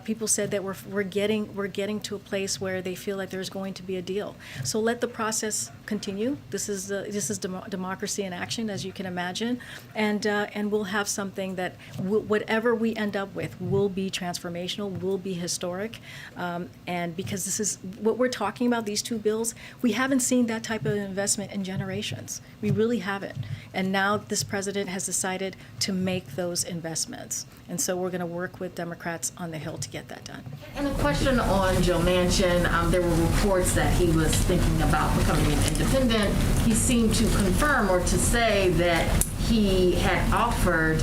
People said that we're getting to a place where they feel like there's going to be a deal. So let the process continue. This is democracy in action, as you can imagine, and we'll have something that whatever we end up with will be transformational, will be historic, and because this is what we're talking about. These two bills, we haven't seen that type of investment in generations. We really haven't, and now this president has decided to make those investments. And so we're going to work with Democrats on the Hill to get that done. And a question on Joe Manchin. There were reports that he was thinking about becoming an independent. He seemed to confirm or to say that he had offered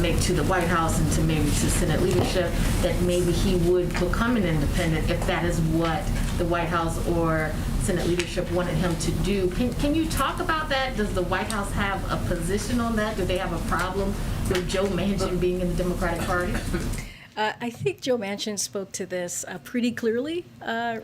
maybe to the White House and to maybe to Senate leadership that maybe he would become an independent if that is what the White House or Senate leadership wanted him to do. Can you talk about that? Does the White House have a position on that? Do they have a problem with Joe Manchin being in the Democratic Party? I think Joe Manchin spoke to this pretty clearly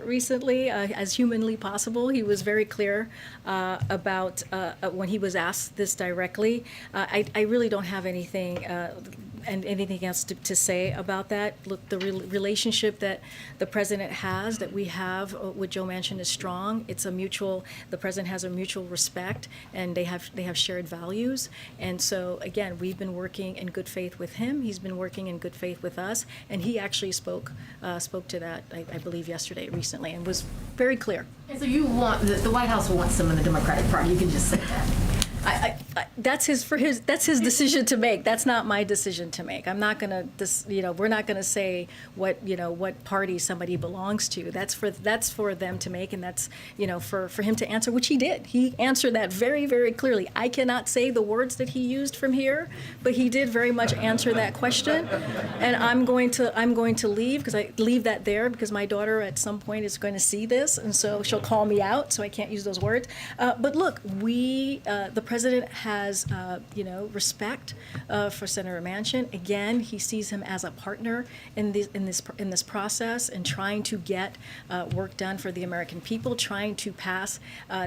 recently, as humanly possible. He was very clear about when he was asked this directly. I really don't have anything else to say about that. Look, the relationship that the president has, that we have with Joe Manchin, is strong. It's a mutual. The president has a mutual respect, and they have shared values. And so again, we've been working in good faith with him. He's been working in good faith with us, and he actually spoke to that, I believe, recently, and was very clear. And so you want the White House wants him in the Democratic Party. You can just say that. That's his decision to make. That's not my decision to make. I'm not gonna we're not gonna say what party somebody belongs to. That's for them to make, and that's for him to answer, which he did. He answered that very, very clearly. I cannot say the words that he used from here, but he did very much answer that question. And I'm going to leave that there because my daughter at some point is going to see this, and so she'll call me out, so I can't use those words. But look, the president has, respect for Senator Manchin. Again, he sees him as a partner in this process and trying to get work done for the American people, trying to pass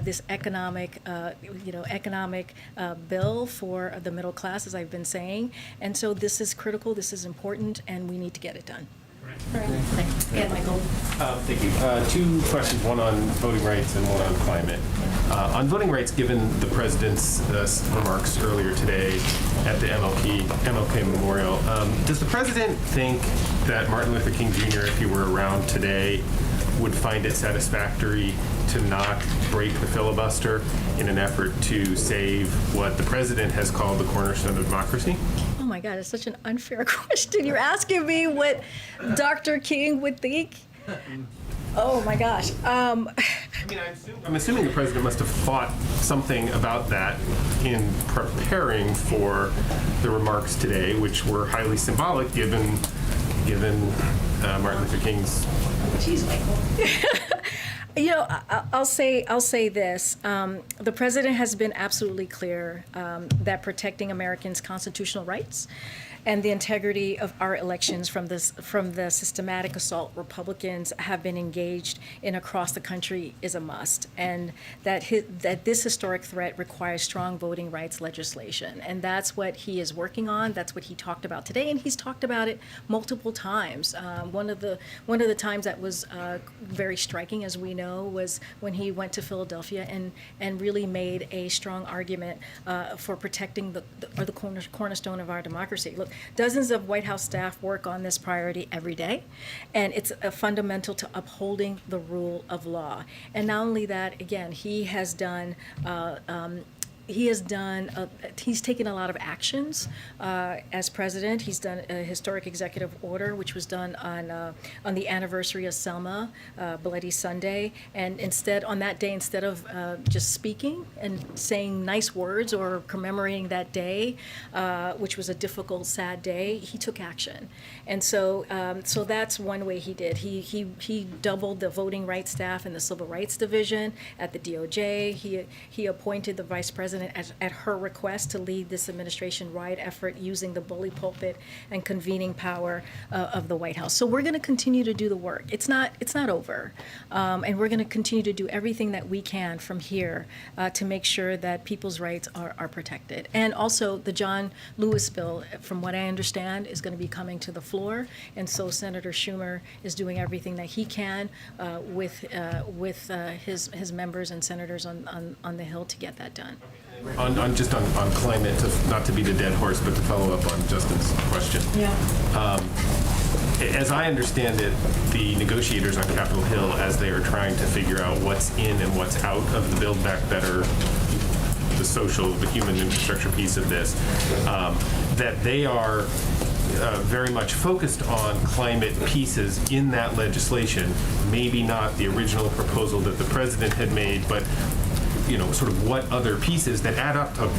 this economic bill for the middle class, as I've been saying. And so this is critical. This is important, and we need to get it done. Yeah, Michael. Thank you. Two questions, one on voting rights and one on climate. On voting rights, given the president's remarks earlier today at the MLK Memorial, does the president think that Martin Luther King Jr., if he were around today, would find it satisfactory to not break the filibuster in an effort to save what the president has called the cornerstone of democracy? Oh my God, it's such an unfair question. You're asking me what Dr. King would think? Oh my gosh. I'm assuming the president must have thought something about that in preparing for the remarks today, which were highly symbolic given Martin Luther King's. Jeez, Michael. You know, I'll say this. The president has been absolutely clear that protecting Americans' constitutional rights and the integrity of our elections from the systematic assault Republicans have been engaged in across the country is a must, and that this historic threat requires strong voting rights legislation, and that's what he is working on. That's what he talked about today, and he's talked about it multiple times. One of the times that was very striking, as we know, was when he went to Philadelphia and really made a strong argument for protecting the cornerstone of our democracy. Look, dozens of White House staff work on this priority every day, and it's fundamental to upholding the rule of law. And not only that, again, he's taken a lot of actions as president. He's done a historic executive order, which was done on the anniversary of Selma, Bloody Sunday. And instead of just speaking and saying nice words or commemorating that day, which was a difficult, sad day, he took action. And so that's one way he did. He doubled the voting rights staff in the Civil Rights Division at the DOJ. He appointed the vice president at her request to lead this administration-wide effort using the bully pulpit and convening power of the White House. So we're going to continue to do the work. It's not over, and we're going to continue to do everything that we can from here to make sure that people's rights are protected. And also the John Lewis bill, from what I understand, is going to be coming to the floor, and so Senator Schumer is doing everything that he can with his members and senators on the Hill to get that done. On climate, not to beat a dead horse, but to follow up on Justin's question. Yeah. As I understand it, the negotiators on Capitol Hill, as they are trying to figure out what's in and what's out of the Build Back Better, the social, the human infrastructure piece of this, that they are very much focused on climate pieces in that legislation, maybe not the original proposal that the president had made, but sort of what other pieces that add up to,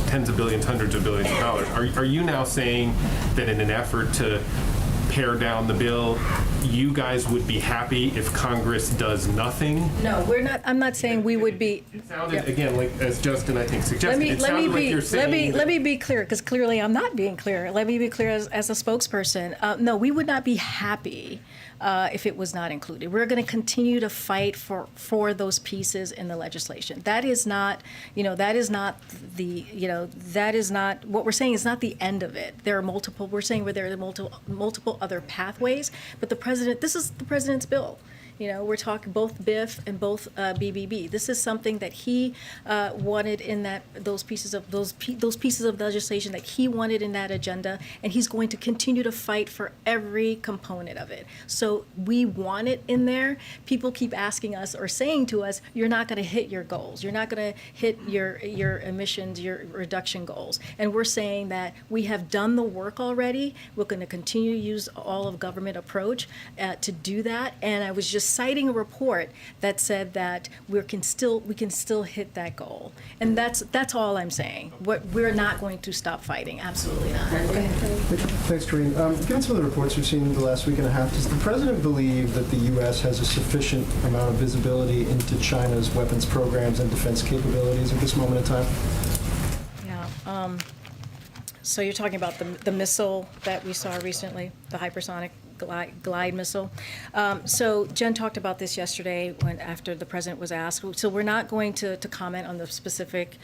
tens of billions, hundreds of billions of dollars. Are you now saying that in an effort to pare down the bill, you guys would be happy if Congress does nothing? No, we're not. I'm not saying we would be. It sounded, again, like as Justin, I think, suggested, let me be clear, because clearly I'm not being clear. Let me be clear as a spokesperson. No, we would not be happy if it was not included. We're going to continue to fight for those pieces in the legislation. That is not what we're saying is not the end of it. There are multiple, we're saying there are multiple other pathways, but this is the president's bill. We're talking both BIF and both BBB. This is something that he wanted in those pieces of legislation that he wanted in that agenda, and he's going to continue to fight for every component of it. So we want it in there. People keep asking us or saying to us, "You're not going to hit your goals. You're not going to hit your emissions, your reduction goals." And we're saying that we have done the work already. We're going to continue to use all of government approach to do that. And I was just citing a report that said that we can still hit that goal, and that's all I'm saying. We're not going to stop fighting. Absolutely not. Thanks, Karine. Given some of the reports we've seen in the last week and a half, does the president believe that the U.S. has a sufficient amount of visibility into China's weapons programs and defense capabilities at this moment in time? Yeah. So you're talking about the missile that we saw recently, the hypersonic glide missile. So Jen talked about this yesterday after the president was asked. So we're not going to comment on the specific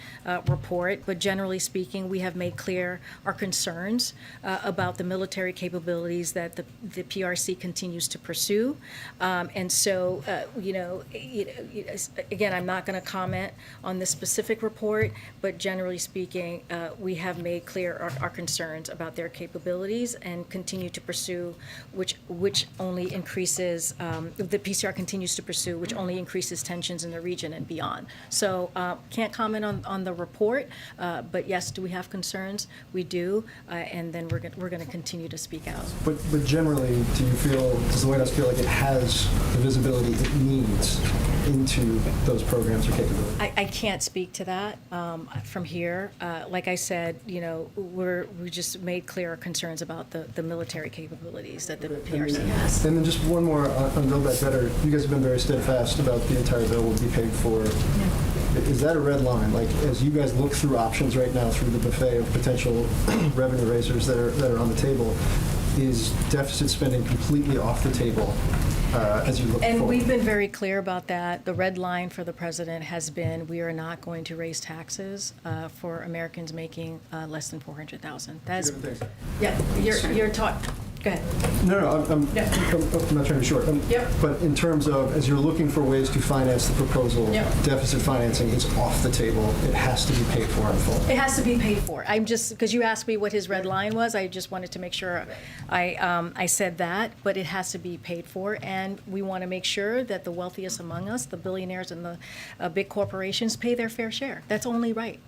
report, but generally speaking, we have made clear our concerns about the military capabilities that the PRC continues to pursue. And so, again, I'm not going to comment on this specific report, but generally speaking, we have made clear our concerns about their capabilities and continue to pursue, which only increases, the PCR continues to pursue, which only increases tensions in the region and beyond. So can't comment on the report, but yes, do we have concerns? We do, and then we're going to continue to speak out. But generally, does the White House feel like it has the visibility it needs into those programs or capabilities? I can't speak to that from here. Like I said, we just made clear our concerns about the military capabilities that the PRC has. And then just one more on Build Back Better. You guys have been very steadfast about the entire bill will be paid for. Yeah. Is that a red line? Like, as you guys look through options right now, through the buffet of potential revenue raisers that are on the table, is deficit spending completely off the table as you look forward? And we've been very clear about that. The red line for the president has been we are not going to raise taxes for Americans making less than $400,000. That's you're talking. Go ahead. No, I'm not trying to be short. But in terms of, as you're looking for ways to finance the proposal, deficit financing is off the table. It has to be paid for in full. It has to be paid for. I'm just, because you asked me what his red line was, I just wanted to make sure I said that, but it has to be paid for, and we want to make sure that the wealthiest among us, the billionaires and the big corporations, pay their fair share. That's only right.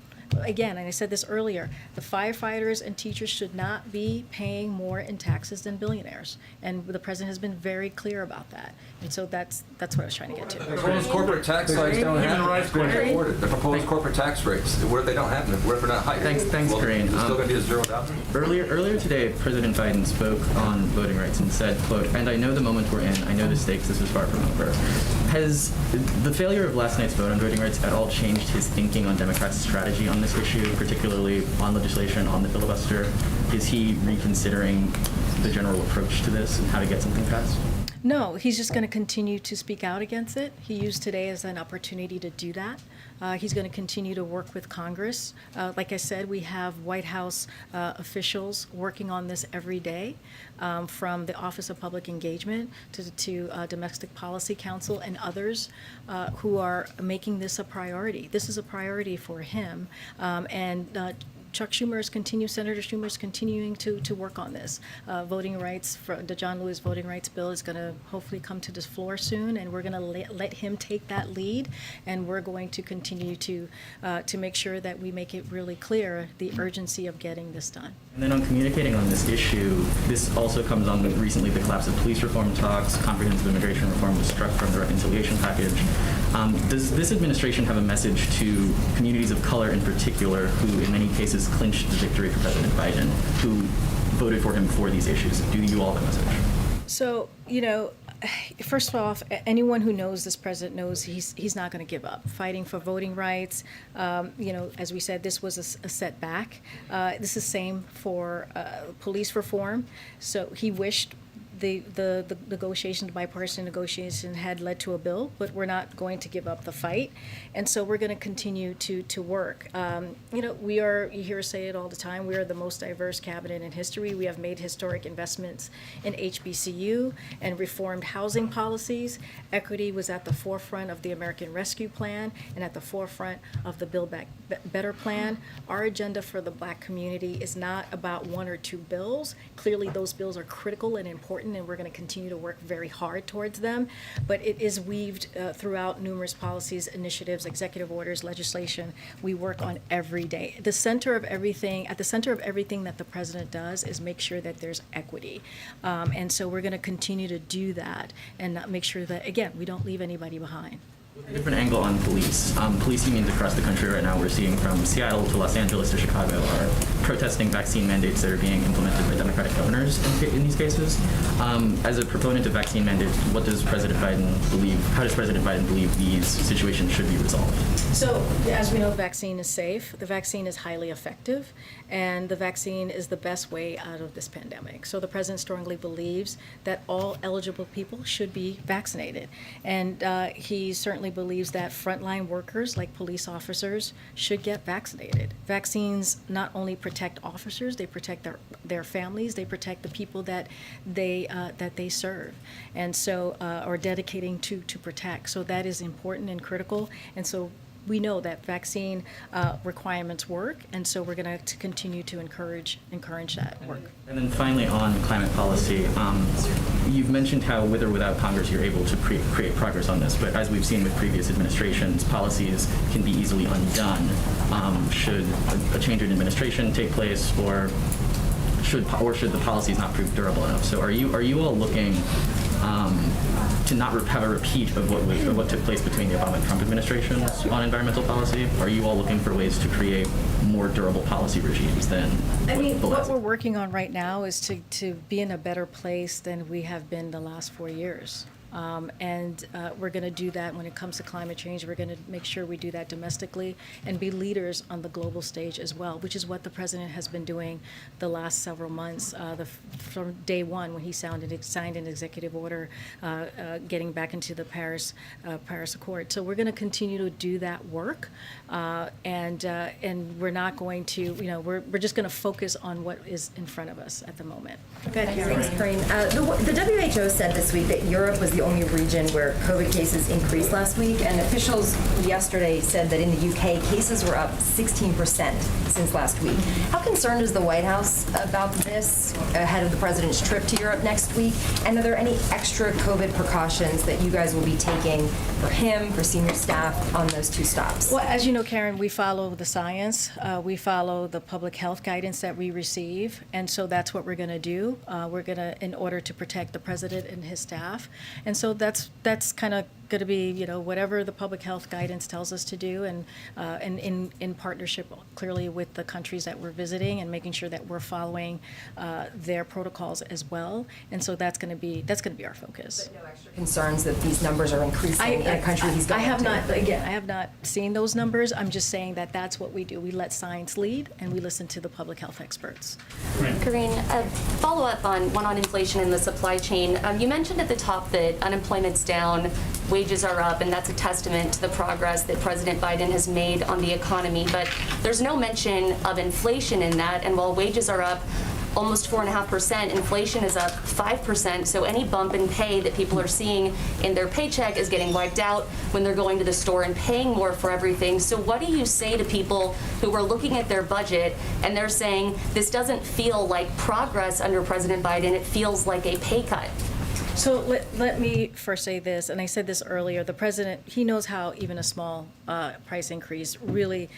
Again, and I said this earlier, the firefighters and teachers should not be paying more in taxes than billionaires. And the president has been very clear about that. And so that's what I was trying to get to. The proposed corporate tax rates don't have the proposed corporate tax rates. What if they don't have them? What if they're not higher? Thanks, Karine. It's still going to be a $0. Earlier today, President Biden spoke on voting rights and said, quote, "And I know the moment we're in. I know the stakes. This is far from over." Has the failure of last night's vote on voting rights at all changed his thinking on Democrats' strategy on this issue, particularly on legislation, on the filibuster? Is he reconsidering the general approach to this and how to get something passed? No, he's just going to continue to speak out against it. He used today as an opportunity to do that. He's going to continue to work with Congress. Like I said, we have White House officials working on this every day, from the Office of Public Engagement to Domestic Policy Council and others who are making this a priority. This is a priority for him. Senator Schumer is continuing to work on this. Voting rights, the John Lewis voting rights bill is going to hopefully come to this floor soon, and we're going to let him take that lead, and we're going to continue to make sure that we make it really clear the urgency of getting this done. And then on communicating on this issue, this also comes on with recently the collapse of police reform talks. Comprehensive immigration reform was struck from the reconciliation package. Does this administration have a message to communities of color in particular who in many cases clinched the victory for President Biden, who voted for him for these issues? Do you all have a message? So, first off, anyone who knows this president knows he's not going to give up. Fighting for voting rights, as we said, this was a setback. This is the same for police reform. So he wished the negotiations, bipartisan negotiation, had led to a bill, but we're not going to give up the fight, and so we're going to continue to work. We are, you hear us say it all the time, we are the most diverse cabinet in history. We have made historic investments in HBCU and reformed housing policies. Equity was at the forefront of the American Rescue Plan and at the forefront of the Build Back Better plan. Our agenda for the Black community is not about one or two bills. Clearly, those bills are critical and important, and we're going to continue to work very hard towards them. But it is weaved throughout numerous policies, initiatives, executive orders, legislation. We work on every day. At the center of everything that the president does is make sure that there's equity. And so we're going to continue to do that and make sure that, again, we don't leave anybody behind. Different angle on police. Police unions across the country right now, we're seeing from Seattle to Los Angeles to Chicago, are protesting vaccine mandates that are being implemented by Democratic governors in these cases. As a proponent of vaccine mandates, what does President Biden believe? How does President Biden believe these situations should be resolved? So, as we know, the vaccine is safe, the vaccine is highly effective, and the vaccine is the best way out of this pandemic. So the president strongly believes that all eligible people should be vaccinated. And he certainly believes that frontline workers, like police officers, should get vaccinated. Vaccines not only protect officers, they protect their families, they protect the people that they serve, and so are dedicating to protect. So that is important and critical. And so we know that vaccine requirements work, and so we're going to continue to encourage that work. And then finally, on climate policy, you've mentioned how with or without Congress you're able to create progress on this, but as we've seen with previous administrations, policies can be easily undone should a change in administration take place, or should the policies not prove durable enough. So are you all looking to not have a repeat of what took place between the Obama and Trump administrations on environmental policy? Are you all looking for ways to create more durable policy regimes than what we're working on right now is to be in a better place than we have been the last 4 years. And we're going to do that when it comes to climate change. We're going to make sure we do that domestically and be leaders on the global stage as well, which is what the president has been doing the last several months, from day one when he signed an executive order getting back into the Paris Accord. So we're going to continue to do that work, and we're not going to, we're just going to focus on what is in front of us at the moment. Thanks, Karine. The WHO said this week that Europe was the only region where COVID cases increased last week, and officials yesterday said that in the UK, cases were up 16% since last week. How concerned is the White House about this ahead of the president's trip to Europe next week? And are there any extra COVID precautions that you guys will be taking for him, for senior staff on those two stops? Well, as you know, Karen, we follow the science. We follow the public health guidance that we receive, and so that's what we're going to do. We're going to, in order to protect the president and his staff. And so that's kind of going to be, whatever the public health guidance tells us to do, and in partnership clearly with the countries that we're visiting, and making sure that we're following their protocols as well. And so that's going to be our focus. But no extra concerns that these numbers are increasing in a country he's going to? I have not seen those numbers. I'm just saying that that's what we do. We let science lead, and we listen to the public health experts. Karine, follow up on inflation and the supply chain. You mentioned at the top that unemployment's down, wages are up, and that's a testament to the progress that President Biden has made on the economy. But there's no mention of inflation in that, and while wages are up almost 4.5%, inflation is up 5%, so any bump in pay that people are seeing in their paycheck is getting wiped out when they're going to the store and paying more for everything. So what do you say to people who are looking at their budget and they're saying, this doesn't feel like progress under President Biden, it feels like a pay cut? So let me first say this, and I said this earlier, the president, he knows how even a small price increase really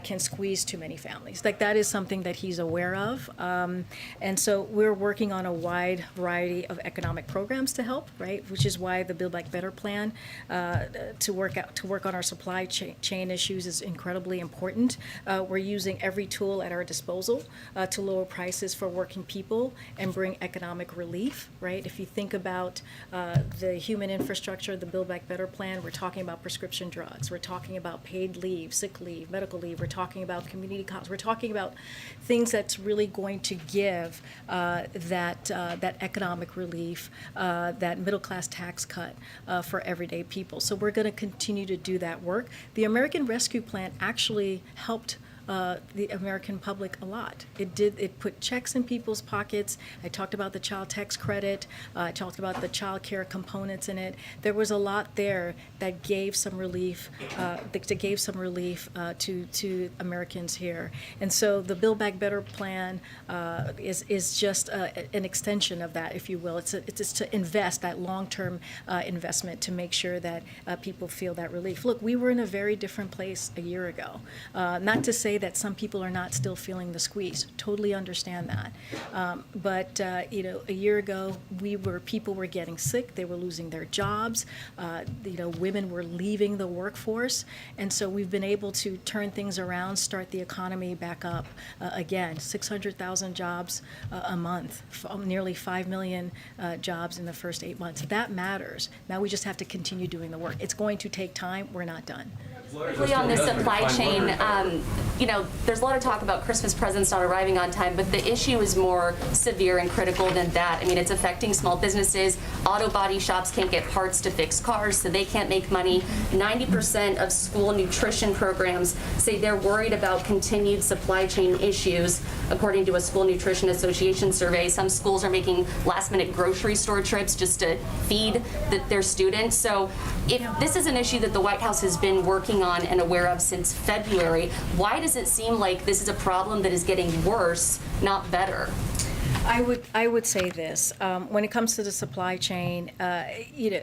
can squeeze too many families. Like, that is something that he's aware of. And so we're working on a wide variety of economic programs to help, right? Which is why the Build Back Better plan to work on our supply chain issues is incredibly important. We're using every tool at our disposal to lower prices for working people and bring economic relief, right? If you think about the human infrastructure, the Build Back Better plan, we're talking about prescription drugs, we're talking about paid leave, sick leave, medical leave, we're talking about community college, we're talking about things that's really going to give that economic relief, that middle class tax cut for everyday people. So we're going to continue to do that work. The American Rescue Plan actually helped the American public a lot. It put checks in people's pockets. I talked about the child tax credit. I talked about the child care components in it. There was a lot there that gave some relief, to Americans here. And so the Build Back Better plan is just an extension of that, if you will. It's to invest, that long-term investment, to make sure that people feel that relief. Look, we were in a very different place a year ago. Not to say say that some people are not still feeling the squeeze. Totally understand that. But you know, a year ago, people were getting sick. They were losing their jobs. You know, women were leaving the workforce, and so we've been able to turn things around, start the economy back up again. 600,000 jobs a month, nearly 5 million jobs in the first 8 months. That matters. Now we just have to continue doing the work. It's going to take time. We're not done. Quickly on the supply chain, you know, there's a lot of talk about Christmas presents not arriving on time, but the issue is more severe and critical than that. I mean, it's affecting small businesses. Auto body shops can't get parts to fix cars, so they can't make money. 90% of school nutrition programs say they're worried about continued supply chain issues. According to a School Nutrition Association survey, some schools are making last-minute grocery store trips just to feed their students. So if this is an issue that the White House has been working on and aware of since February, why does it seem like this is a problem that is getting worse, not better? I would say this: when it comes to the supply chain, you know,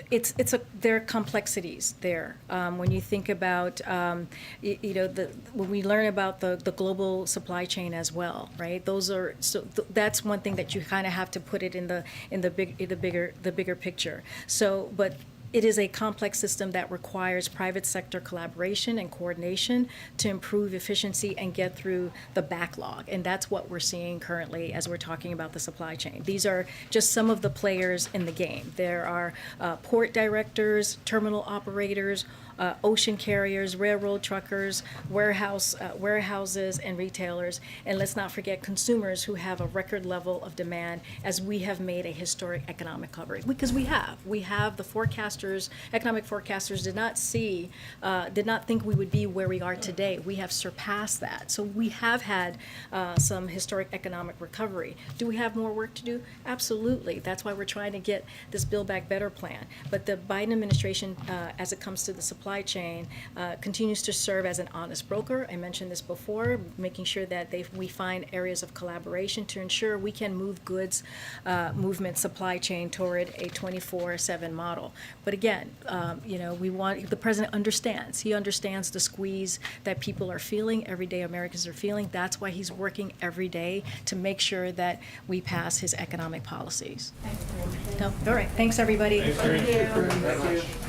there are complexities there. When you think about, you know, when we learn about the global supply chain as well, right? That's one thing that you kind of have to put it in the bigger picture. So, but it is a complex system that requires private sector collaboration and coordination to improve efficiency and get through the backlog. And that's what we're seeing currently as we're talking about the supply chain. These are just some of the players in the game. There are port directors, terminal operators, ocean carriers, railroad truckers, warehouses, and retailers. And let's not forget consumers who have a record level of demand as we have made a historic economic recovery. Because we have the forecasters, economic forecasters did not think we would be where we are today. We have surpassed that. So we have had some historic economic recovery. Do we have more work to do? Absolutely. That's why we're trying to get this Build Back Better plan. But the Biden administration, as it comes to the supply chain, continues to serve as an honest broker. I mentioned this before, making sure that we find areas of collaboration to ensure we can move goods movement supply chain toward a 24/7 model. But again, you know, the president understands. He understands the squeeze that people are feeling, everyday Americans are feeling. That's why he's working every day to make sure that we pass his economic policies. All right. Thanks, everybody. Thanks, Karine. Thank you.